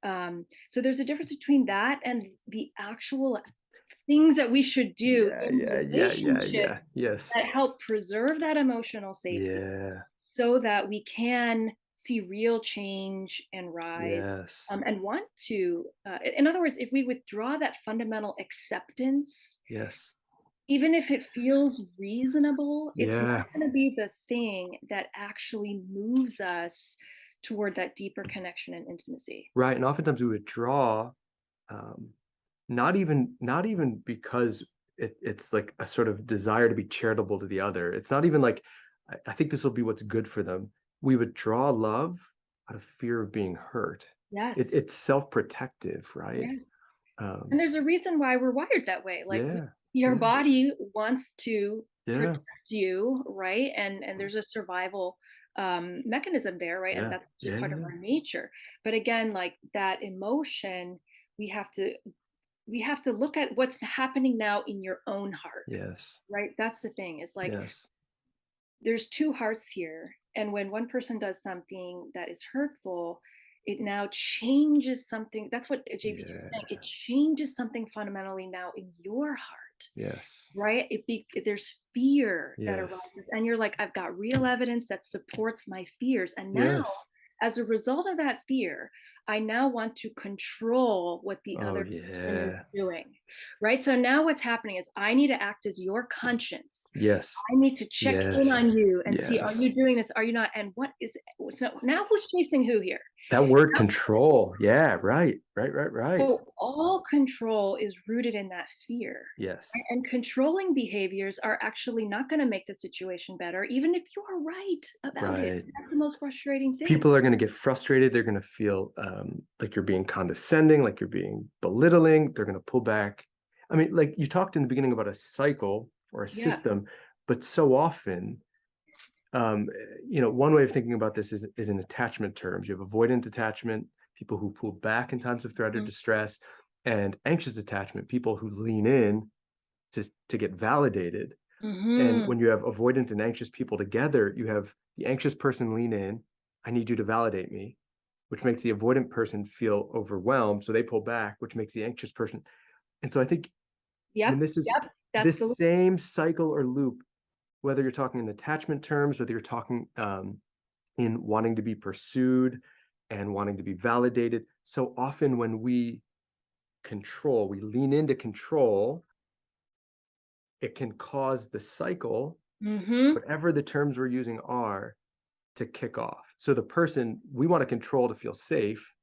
So there's a difference between that and the actual things that we should do Yeah, in yeah, yeah, yeah, relationships yeah. Yes. that help preserve that emotional safety Yeah, so that we can see real change and rise, yes, and want to, in other words, if we withdraw that fundamental acceptance, yes. even if it feels reasonable, it's not Yeah, going to be the thing that actually moves us toward that deeper connection and intimacy. right. And oftentimes we withdraw, um, not even because it's like a sort of desire to be charitable to the other. It's not even like I think this will be what's good for them. We withdraw love out of fear of being hurt. Yes. It's self-protective, right? Yes. Um, And there's a reason why we're wired that way. Like yeah, your yeah, body wants to yeah, protect you, right? And there's a survival mechanism there, right? And yeah, that's just yeah, part of yeah. our nature. But again, like that emotion, we have to we have to look at what's happening now in your own heart, Yes, right? That's the thing. It's like yes, there's two hearts here, and when one person does something that is hurtful, it now changes something. That's what JP2 is saying. yeah, It changes something fundamentally now in your heart, yes, right? There's fear that yes, arises, and you're like, I've got real evidence that supports my fears, and now yes. as a result of that fear, I now want to control what the Oh other person is yeah, doing, right? So now what's happening is I need to act as your conscience. yes, I need to check in yes, on you and see, are yes. you doing this? Are you not? And what is it? So now who's chasing who here? That word Now, control. Yeah, right, right, right, right. so all control is rooted in that fear. Right? Yes, And controlling behaviors are actually not going to make the situation better, even if you are right about it. right. That's the most frustrating thing. People are going to get frustrated. They're going to feel like you're being condescending, like you're being belittling. They're going to pull back. I mean, like you talked in the beginning about a cycle or a Yeah. system, but so often, um, one way of thinking about this is in attachment terms. You have avoidant attachment, people who pull back in times of threat or distress, and anxious attachment, people who lean in to get validated. And Mm-hmm. when you have avoidant and anxious people together, you have the anxious person lean in, I need you to validate me, which makes the avoidant person feel overwhelmed. So they pull back, which makes the anxious person. And so I think, I mean, Yep. this is Yep. That's the this same cycle or loop, whether you're talking in attachment terms, whether you're talking in wanting to be pursued and wanting to be validated. So often when we control, we lean into control, it can cause the cycle, mm-hmm. whatever the terms we're using are, to kick off. So the person we want to control to feel safe,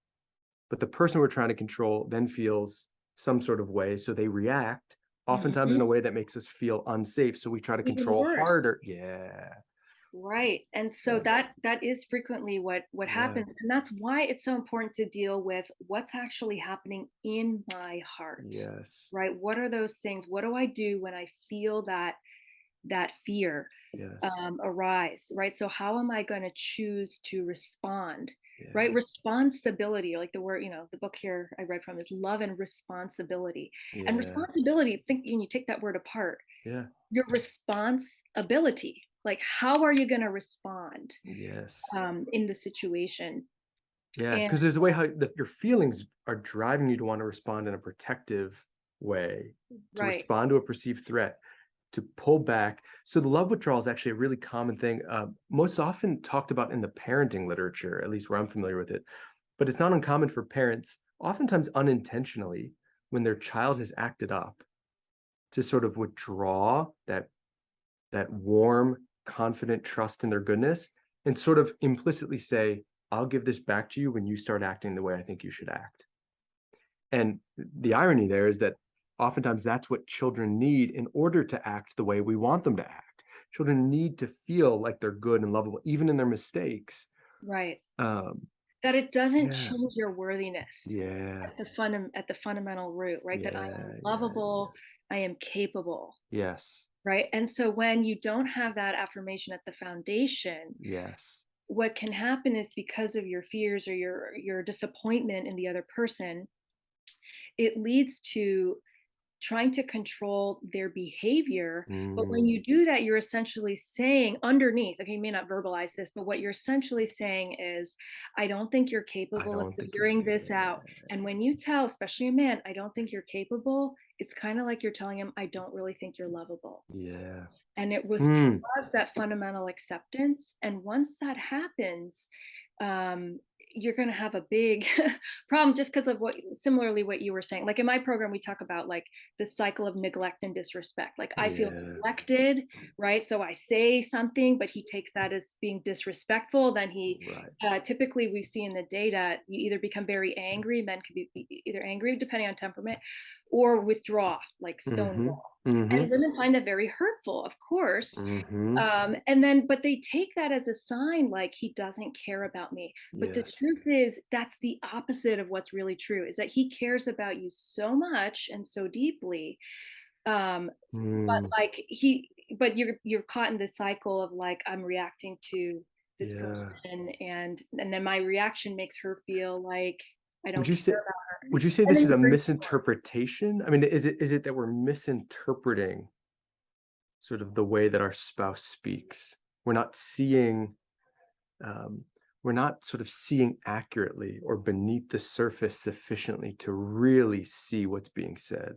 but the person we're trying to control then feels some sort of way. So they react, oftentimes in Mm-hmm. a way that makes us feel unsafe. So we try to Even control worse. harder. Yeah. Right. And so Yeah. that is frequently what Yeah. happens. And that's why it's so important to deal with what's actually happening in my heart. Yes. Right? What are those things? What do I do when I feel that fear Yes. arise, right? So how am I going to choose to respond, right? Yeah. Responsibility, like the word, the book here I read from is love and responsibility. And Yeah. responsibility, think when you take that word apart, Yeah. your responsibility, like how are you going to respond Yes. in the situation? Yeah. And Because there's a way how your feelings are driving you to want to respond in a protective way, to right. respond to a perceived threat, to pull back. So the love withdrawal is actually a really common thing, most often talked about in the parenting literature, at least where I'm familiar with it. But it's not uncommon for parents, oftentimes unintentionally, when their child has acted up, to sort of withdraw that warm, confident trust in their goodness and sort of implicitly say, I'll give this back to you when you start acting the way I think you should act. And the irony there is that oftentimes that's what children need in order to act the way we want them to act. Children need to feel like they're good and lovable, even in their mistakes. Right. Um, That it doesn't yeah, change your worthiness yeah, at the fundamental root, right? That I am yeah, yeah, lovable, I am capable, yes, right? And so when you don't have that affirmation at the foundation, yes, what can happen is because of your fears or your disappointment in the other person, it leads to trying to control their behavior. But when Mm, you do that, you're essentially saying underneath, okay, you may not verbalize this, but what you're essentially saying is, I don't think you're I capable of don't think you're, figuring this out. And when you tell, especially a man, I don't think you're capable, it's kind of like you're telling him, I don't really think you're lovable. yeah. And it Mm, withdraws that fundamental acceptance. And once that happens, you're going to have a big problem just because of what similarly what you were saying. Like in my program we talk about like the cycle of neglect and disrespect. Like I feel yeah. neglected, right? So I say something but he takes that as being disrespectful. Then he Right. typically we see in the data you either become very angry, men can be either angry depending on temperament, or withdraw like Mm-hmm. stonewall. Mm-hmm. And women find that very hurtful, of course. Mm-hmm. And then, but they take that as a sign like he doesn't care about me. But the Yes. truth is, that's the opposite of what's really true, is that he cares about you so much and so deeply. Um, but Mm, like but you're caught in this cycle of like, I'm reacting to this yeah. person and then my reaction makes her feel like I Would don't you care say about her. would you say And this then is a you're very misinterpretation? I mean, is it that we're misinterpreting sort of the way that our spouse speaks? We're not seeing um, we're not sort of seeing accurately or beneath the surface sufficiently to really see what's being said.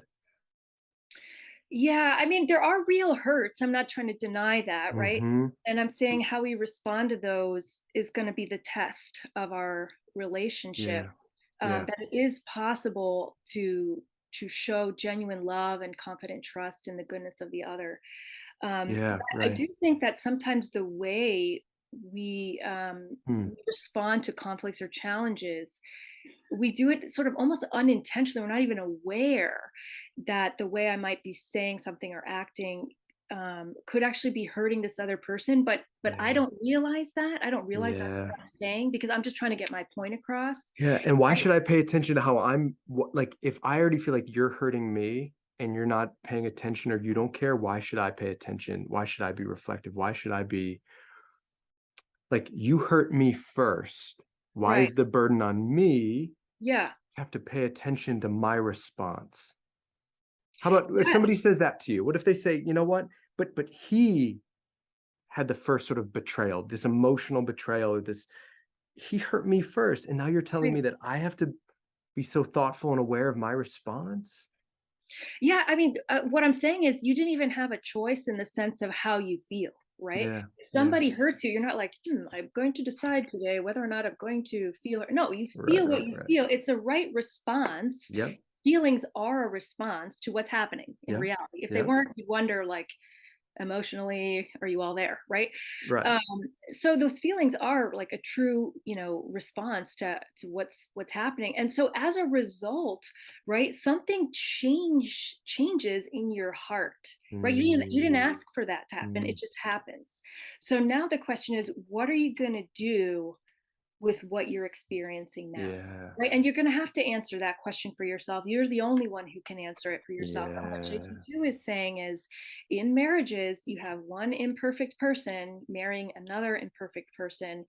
Yeah, I mean, there are real hurts. I'm not trying to deny that, right? Mm-hmm. And I'm saying how we respond to those is going to be the test of our relationship. Yeah. Yeah. That it is possible to show genuine love and confident trust in the goodness of the other. Yeah. But I Right. do think that sometimes the way Hmm. we respond to conflicts or challenges, we do it sort of almost unintentionally. We're not even aware that the way I might be saying something or acting could actually be hurting this other person. But I Yeah. don't realize that. I don't realize that's Yeah. what I'm saying because I'm just trying to get my point across. Yeah, and why And should I pay attention to how like if I already feel like you're hurting me and you're not paying attention or you don't care, why should I pay attention? Why should I be reflective? Why should I be like you hurt me first? Why right, is the burden on me yeah, to have to pay attention to my response? How about if yeah, somebody says that to you? What if they say, you know what? But he had the first sort of betrayal, this emotional betrayal, or this he hurt me first, and now you're telling right. me that I have to be so thoughtful and aware of my response? Yeah, I mean, what I'm saying is you didn't even have a choice in the sense of how you feel, right? Yeah, If yeah. somebody hurts you, you're not like, I'm going to decide today whether or not I'm going to feel it. No, you Right, feel what right, you right. feel. It's a right response. Yep, Feelings are a response to what's happening in yep, reality. If they yep. weren't, you wonder like, emotionally, are you all there, right? Right. um so those feelings are like a true, response to what's happening. And so as a result, right, something changes in your heart, right? You didn't Mm, ask for that to happen, it mm, just happens. So now the question is, what are you going to do with what you're experiencing now, yeah, right? And you're going to have to answer that question for yourself. You're the only one who can answer it for yourself. And what yeah, JP2 is saying is, in marriages you have one imperfect person marrying another imperfect person.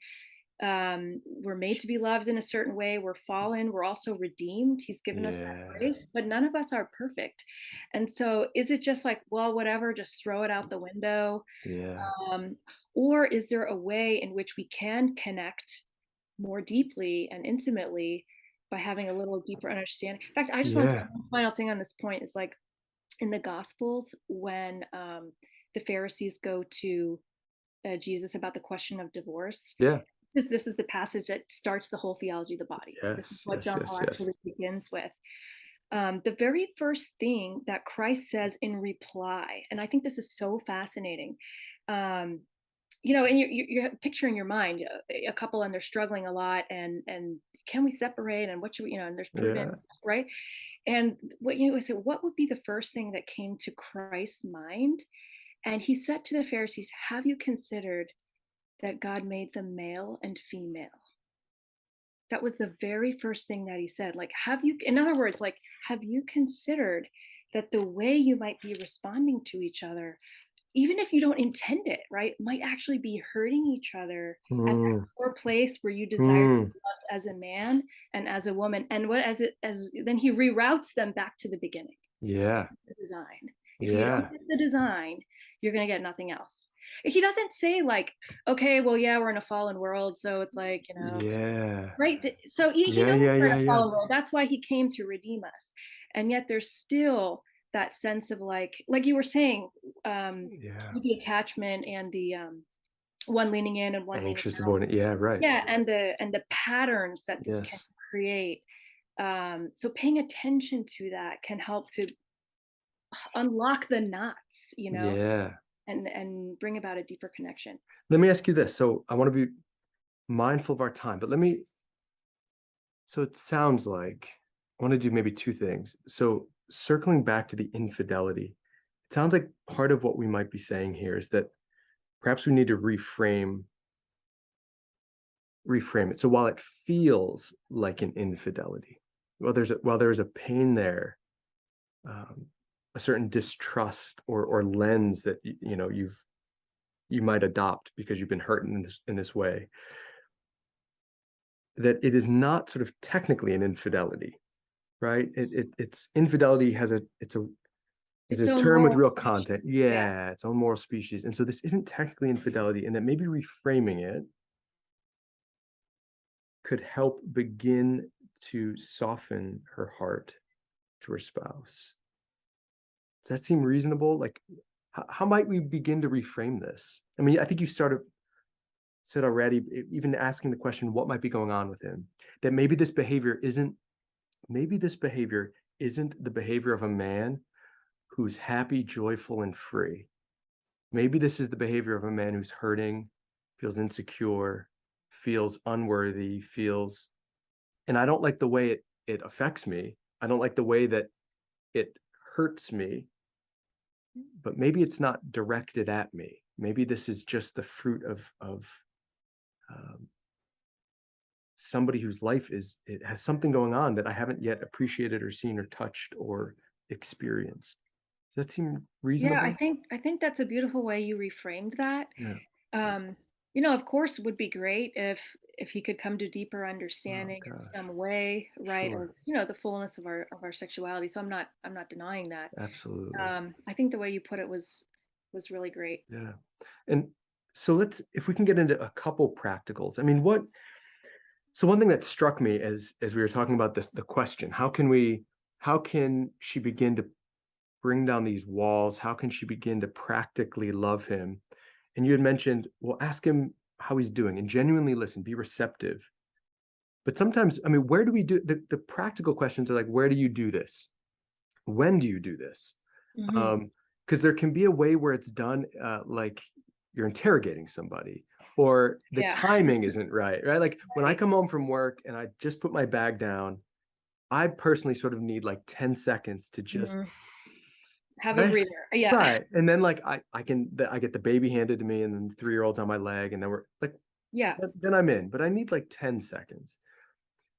We're made to be loved in a certain way, we're fallen, we're also redeemed, he's given us that yeah, grace, but none of us are perfect. And so is it just like, well, whatever, just throw it out the window? yeah, um, or is there a way in which we can connect more deeply and intimately by having a little deeper understanding? In fact, I just want to say yeah, one final thing on this point is like in the Gospels, when the Pharisees go to Jesus about the question of divorce, yeah. this is the passage that starts the whole theology of the body. This is Yes, what yes, John yes, Paul yes. actually begins with. The very first thing that Christ says in reply, and I think this is so fascinating. Um, and you're picturing your mind a couple and they're struggling a lot, and can we separate, and what should we, and there's prudence, Yeah, right? And what I said, what would be the first thing that came to Christ's mind? And he said to the Pharisees, have you considered that God made them male and female? That was the very first thing that he said. Like, in other words, like, have you considered that the way you might be responding to each other even if you don't intend it, right, might actually be hurting each other at that Mm, core place where you desire to mm, be loved as a man and as a woman. And what as then he reroutes them back to the beginning. This yeah, is the design. If you don't yeah, get the design, you're gonna get nothing else. He doesn't say like, okay, well, yeah, we're in a fallen world, so it's like, yeah, right? So he yeah, knows yeah, we're in yeah, a yeah, fallen world. That's why he came to redeem us. And yet there's still that sense of like you were saying, yeah. with the attachment and the one leaning in and one leaning Anxious out. avoidant. Yeah, right. Yeah, and the patterns that this can Yes. create. So paying attention to that can help to unlock the knots, Yeah. and bring about a deeper connection. Let me ask you this. So I want to be mindful of our time, but so it sounds like I want to do maybe two things. So circling back to the infidelity, it sounds like part of what we might be saying here is that perhaps we need to reframe it. So while it feels like an infidelity, while there's a pain there, um, a certain distrust or lens that you might adopt because you've been hurt in this way, that it is not sort of technically an infidelity, right? It's infidelity has a it's a is Its a own term with moral real species. content. Yeah. Yeah, its own moral species. And so this isn't technically infidelity, and that maybe reframing it could help begin to soften her heart to her spouse. Does that seem reasonable? Like, how might we begin to reframe this? I mean, I think you said already, even asking the question, what might be going on with him? That maybe this behavior isn't the behavior of a man who's happy, joyful, and free. Maybe this is the behavior of a man who's hurting, feels insecure, feels unworthy, and I don't like the way it affects me. I don't like the way that it hurts me, but maybe it's not directed at me. Maybe this is just the fruit of um, somebody whose life it has something going on that I haven't yet appreciated or seen or touched or experienced. Does that seem Yeah, reasonable? I think that's a beautiful way you reframed that. Yeah. Um, of course, it would be great if he could come to deeper Oh understanding in gosh. some way, right? Of Sure. the fullness of our sexuality. So I'm not denying that. Absolutely. I think the way you put it was really great. Yeah. And so if we can get into a couple practicals. I mean, so one thing that struck me as we were talking about this, the question, how can she begin to bring down these walls? How can she begin to practically love him? And you had mentioned, well, ask him how he's doing and genuinely listen, be receptive. But sometimes, I mean, where do we do the practical questions are like, where do you do this? When do you do this? Hmm. Um, because there can be a way where it's done like you're interrogating somebody or the Yeah. timing isn't right, right? Like when I Right. come home from work and I just put my bag down, I personally sort of need like 10 seconds to just Hmm. Have a right, breather. Yeah. right. And then like I get the baby handed to me and then the 3-year-old's on my leg and then we're like Yeah. then I'm in, but I need like 10 seconds.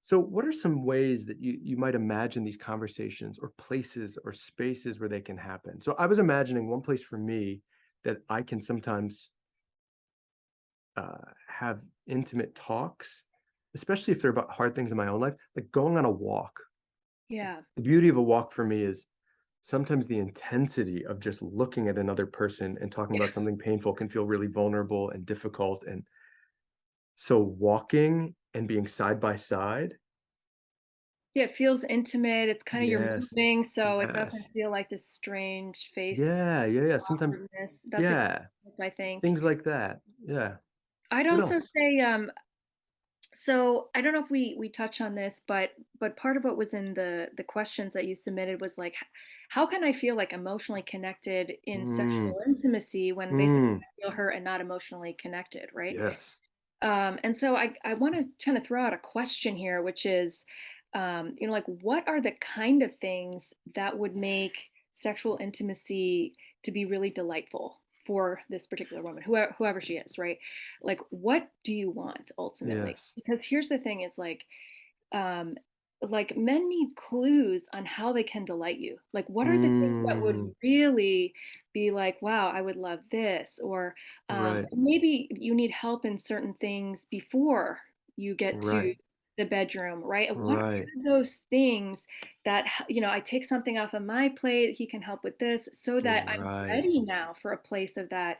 So what are some ways that you might imagine these conversations or places or spaces where they can happen? So I was imagining one place for me that I can sometimes have intimate talks, especially if they're about hard things in my own life, like going on a walk. Yeah. The beauty of a walk for me is sometimes the intensity of just looking at another person and talking Yeah. about something painful can feel really vulnerable and difficult. And so walking and being side by side, Yeah, it feels intimate. It's kind of you're yes, moving, so it doesn't yes. feel like this strange face Yeah, yeah, yeah. Sometimes, awkwardness. That's a yeah, tip, I think. things like that. Yeah. I'd What also else? say, so I don't know if we touch on this, but part of what was in the questions that you submitted was like, how can I feel like emotionally connected in Mm, sexual intimacy when basically mm, I feel hurt and not emotionally connected, right? yes. And so I want to kind of throw out a question here, which is, like what are the kind of things that would make sexual intimacy to be really delightful for this particular woman, whoever she is, right? Like, what do you want ultimately? Yes. Because here's the thing: is um, like men need clues on how they can delight you. Like, what are the things that would Mm, really be like, wow, I would love this? Or right, maybe you need help in certain things before you get to right, the bedroom, right? And what right, are those things that, I take something off of my plate, he can help with this so that I'm right. ready now for a place of that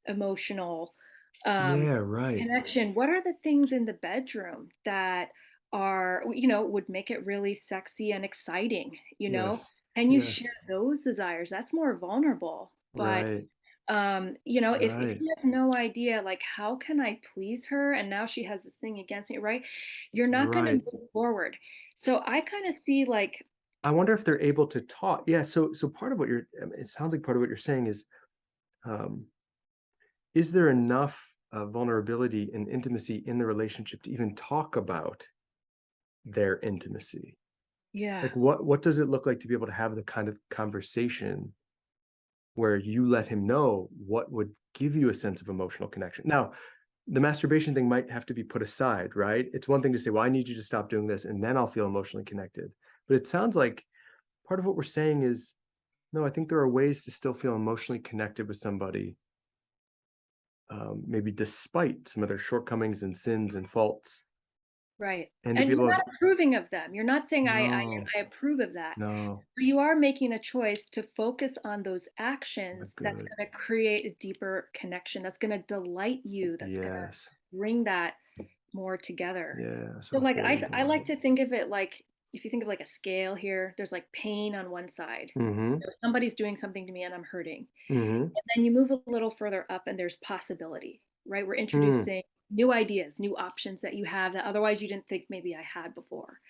emotional um, Yeah, right. connection. What are the things in the bedroom that are, would make it really sexy and exciting, Yes, and you yes, share those desires. That's more vulnerable. But right, if right, he has no idea, like, how can I please her, and now she has this thing against me, right? You're not going to right. move forward. So I kind of see, like, I wonder if they're able to talk. Yeah, so part of what you're, I mean, it sounds like part of what you're saying um, is there enough vulnerability and intimacy in the relationship to even talk about their intimacy? yeah, Like, what does it look like to be able to have the kind of conversation where you let him know what would give you a sense of emotional connection? Now, the masturbation thing might have to be put aside, right? It's one thing to say, well, I need you to stop doing this, and then I'll feel emotionally connected. But it sounds like part of what we're saying is, no, I think there are ways to still feel emotionally connected with somebody, maybe despite some of their shortcomings and sins and faults, right. and to And be you're able not to, approving of them. You're not saying no, I approve of that. no, But you are making a choice to focus on those actions that's good. going to create a deeper connection, that's going to delight you, that's going Yes. to bring that more together. Yeah. So So, like, hold I like on. to think of it like, if you think of like a scale here, there's like pain on one side. Mm-hmm. Somebody's doing something to me and I'm hurting. Mm-hmm. And then you move a little further up and there's possibility, right? We're Mm, introducing new ideas, new options that you have that otherwise you didn't think maybe I had before.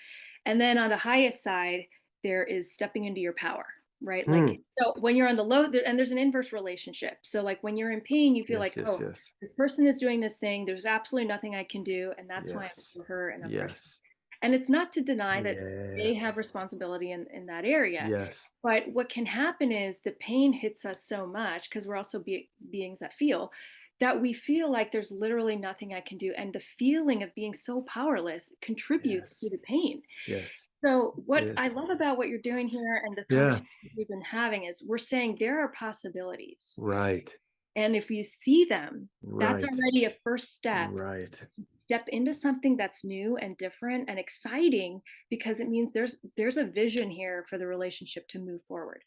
And then on the highest side, there is stepping into your power, right? Like, mm. so when you're on the low, and there's an inverse relationship. So, like, when you're in pain, you feel Yes, like, yes, oh, yes. this person is doing this thing. There's absolutely nothing I can do. And that's why I'm Yes. so hurt and I'm frustrated. Yes. And it's not to deny that Yeah. they have responsibility in that area. Yes. But what can happen is the pain hits us so much because we're also beings that feel, that we feel like there's literally nothing I can do. And the feeling of being so powerless contributes Yes. to the pain. Yes. So, what I Yes. love about what you're doing here and the Yeah. conversation we've been having is we're saying there are possibilities. Right. And if you see them, that's Right. already a first step. Right. Step into something that's new and different and exciting, because it means there's a vision here for the relationship to move forward.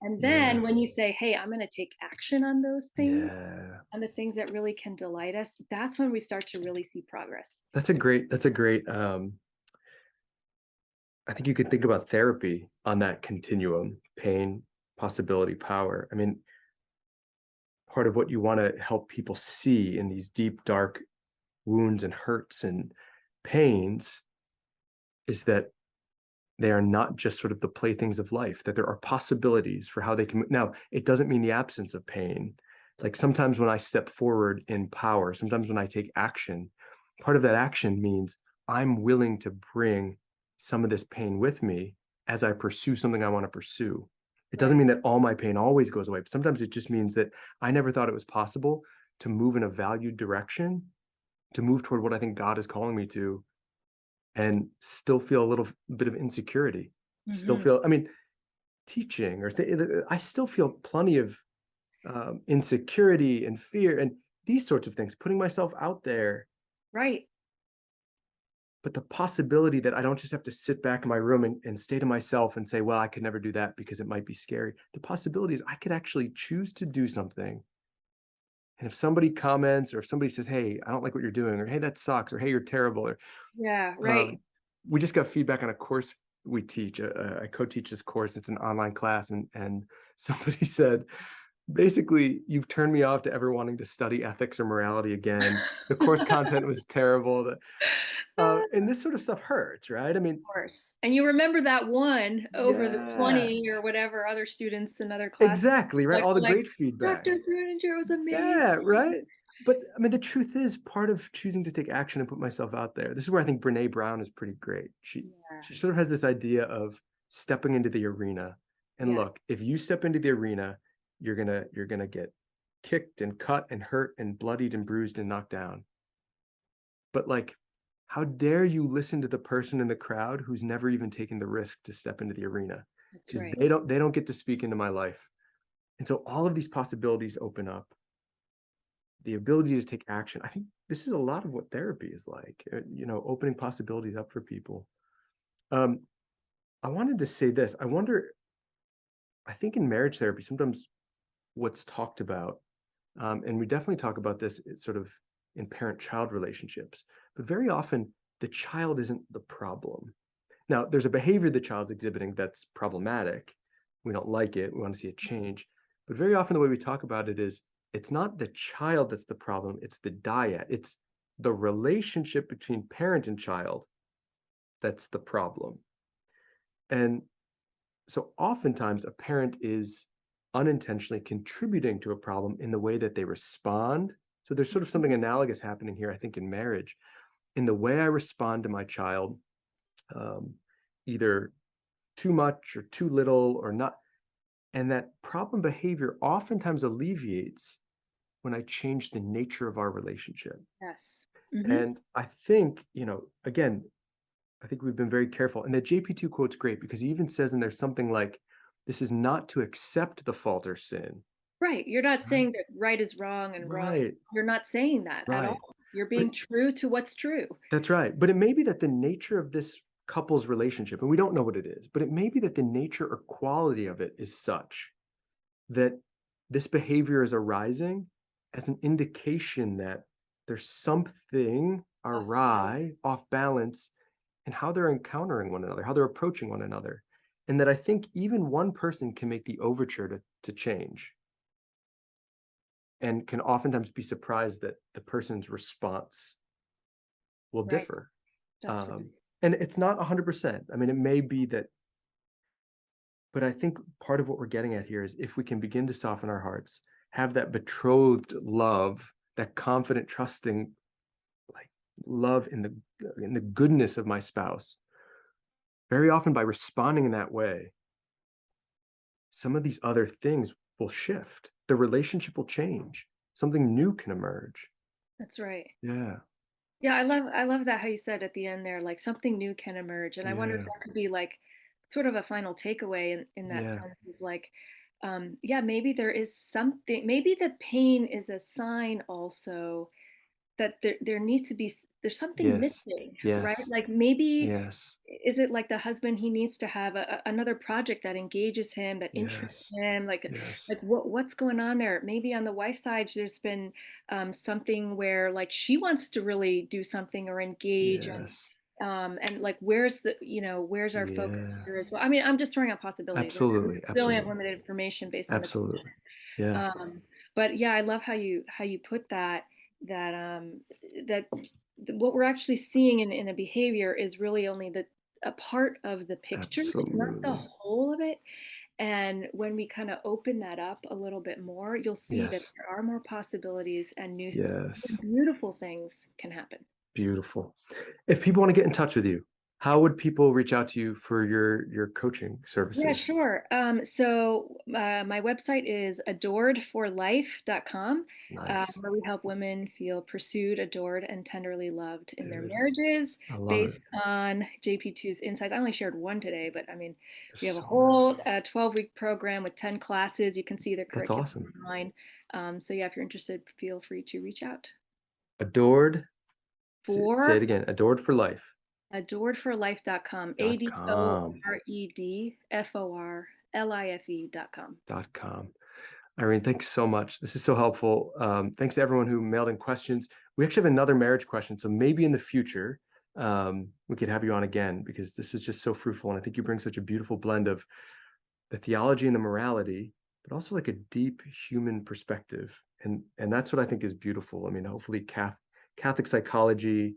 And then Yeah. when you say, "Hey, I'm going to take action on those things Yeah. and the things that really can delight us," that's when we start to really see progress. That's a great I think you could think about therapy on that continuum, pain, possibility, power. I mean, part of what you want to help people see in these deep, dark wounds and hurts and pains is that they are not just sort of the playthings of life, that there are possibilities for how they can. Now, it doesn't mean the absence of pain. Like sometimes when I step forward in power, sometimes when I take action, part of that action means I'm willing to bring some of this pain with me as I pursue something I want to pursue. It doesn't Right. mean that all my pain always goes away, but sometimes it just means that I never thought it was possible to move in a valued direction, to move toward what I think God is calling me to, and still feel a little bit of insecurity. Still Hmm. feel, I mean, teaching or I still feel plenty of insecurity and fear and these sorts of things, putting myself out there. Right. But the possibility that I don't just have to sit back in my room and stay to myself and say, well, I could never do that because it might be scary. The possibility is I could actually choose to do something. And if somebody comments or if somebody says, hey, I don't like what you're doing, or hey, that sucks, or hey, you're terrible, or Yeah. Right. Um, we just got feedback on a course we teach. I co-teach this course. It's an online class, and somebody said, basically, you've turned me off to ever wanting to study ethics or morality again. The course content was terrible. And this sort of stuff hurts, right? I mean, Course. And you remember that one over the yeah, 20 or whatever other students in other classes, exactly, right. All the like, great feedback. Dr. Breuninger was Yeah, amazing. right. But I mean, the truth is, part of choosing to take action and put myself out there. This is where I think Brene Brown is pretty great. Yeah. She sort of has this idea of stepping into the arena. And Yeah. look, if you step into the arena, you're gonna get kicked and cut and hurt and bloodied and bruised and knocked down. But like, how dare you listen to the person in the crowd who's never even taken the risk to step into the arena, That's because right. they don't get to speak into my life. And so all of these possibilities open up, the ability to take action. I think this is a lot of what therapy is like, opening possibilities up for people. Um, I wanted to say this. I think in marriage therapy, sometimes what's talked about, and we definitely talk about this sort of in parent-child relationships, but very often the child isn't the problem. Now, there's a behavior the child's exhibiting that's problematic. We don't like it. We want to see it change. But very often the way we talk about it is it's not the child that's the problem, it's the dyad. It's the relationship between parent and child that's the problem. And so oftentimes a parent is unintentionally contributing to a problem in the way that they respond. So there's sort of something analogous happening here, I think, in marriage. In the way I respond to my child, either too much or too little or not. And that problem behavior oftentimes alleviates when I change the nature of our relationship. Yes. Hmm. And I think, again, I think we've been very careful. And the JP2 quote's great because he even says in there something like, this is not to accept the fault or sin. Right. You're not Right. saying that right is wrong and wrong. Right. You're not saying that at Right. all. You're But being true to what's true. that's right. But it may be that the nature of this couple's relationship, and we don't know what it is, but it may be that the nature or quality of it is such that this behavior is arising as an indication that there's something Off balance. awry, off balance in how they're encountering one another, how they're approaching one another. And that I think even one person can make the overture to change and can oftentimes be surprised that the person's response will Right. differ. That's right. And it's not 100%. I mean, it may be that, but I think part of what we're getting at here is if we can begin to soften our hearts, have that betrothed love, that confident, trusting, like love in the goodness of my spouse, very often by responding in that way, some of these other things will shift. The relationship will change. Something new can emerge. That's right. Yeah. Yeah, I love that how you said at the end there, like something new can emerge. And I wonder if Yeah. that could be like sort of a final takeaway in that Yeah. sense is like, yeah, maybe there is something, maybe the pain is a sign also that there needs to be there's something Yes. missing, right? Yes. Like maybe Yes. is it like the husband he needs to have another project that engages him, that interests Yes. him, Yes. like what's going on there? Maybe on the wife's side there's been something where like she wants to really do something or engage, Yes. and like where's the where's our focus Yeah. here as well? I mean, I'm just throwing out possibilities, right? This Absolutely. is really Absolutely. unlimited information based on the Absolutely. Yeah. um, but yeah, I love how you put that that what we're actually seeing in a behavior is really only a part of the picture. It's not the Absolutely. whole of it. And when we kind of open that up a little bit more, you'll see that Yes. there are more possibilities and new Yes. beautiful things can happen. Beautiful. If people want to get in touch with you, how would people reach out to you for your coaching Yeah, services? sure. So my website is adoredforlife.com, Nice. where we help women feel pursued, adored, and tenderly loved in their Dude, marriages I love it. based on JP2's insights. I only shared one today, but I mean, There's we have a so many. whole 12-week program with 10 classes. You can see the That's curriculum awesome. online. So yeah, if you're interested, feel free to reach out. Adored. Say it For again. Adored for life. adoredforlife.com, .com. adoredforlife.com. .com. Irene, thanks so much. This is so helpful. Thanks to everyone who mailed in questions. We actually have another marriage question, so maybe in the future we could have you on again because this was just so fruitful, and I think you bring such a beautiful blend of the theology and the morality, but also like a deep human perspective, and that's what I think is beautiful. I mean, hopefully, Catholic psychology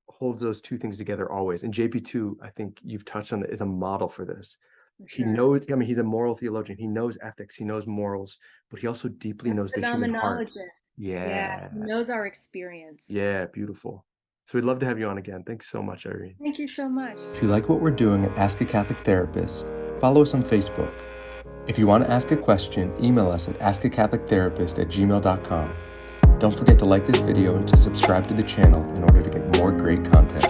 holds those two things together always. And JP2, I think you've touched on that, is a model for this. For He sure. knows, I mean, he's a moral theologian. He knows ethics, he knows morals, but he also deeply A knows the human heart. phenomenologist. Yeah, Yeah. he knows our experience. Yeah, beautiful. So we'd love to have you on again. Thanks so much, Irene. Thank you so much. If you like what we're doing at Ask a Catholic Therapist, follow us on Facebook. If you want to ask a question, email us at askacatholictherapist@gmail.com. Don't forget to like this video and to subscribe to the channel in order to get more great content.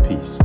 Peace.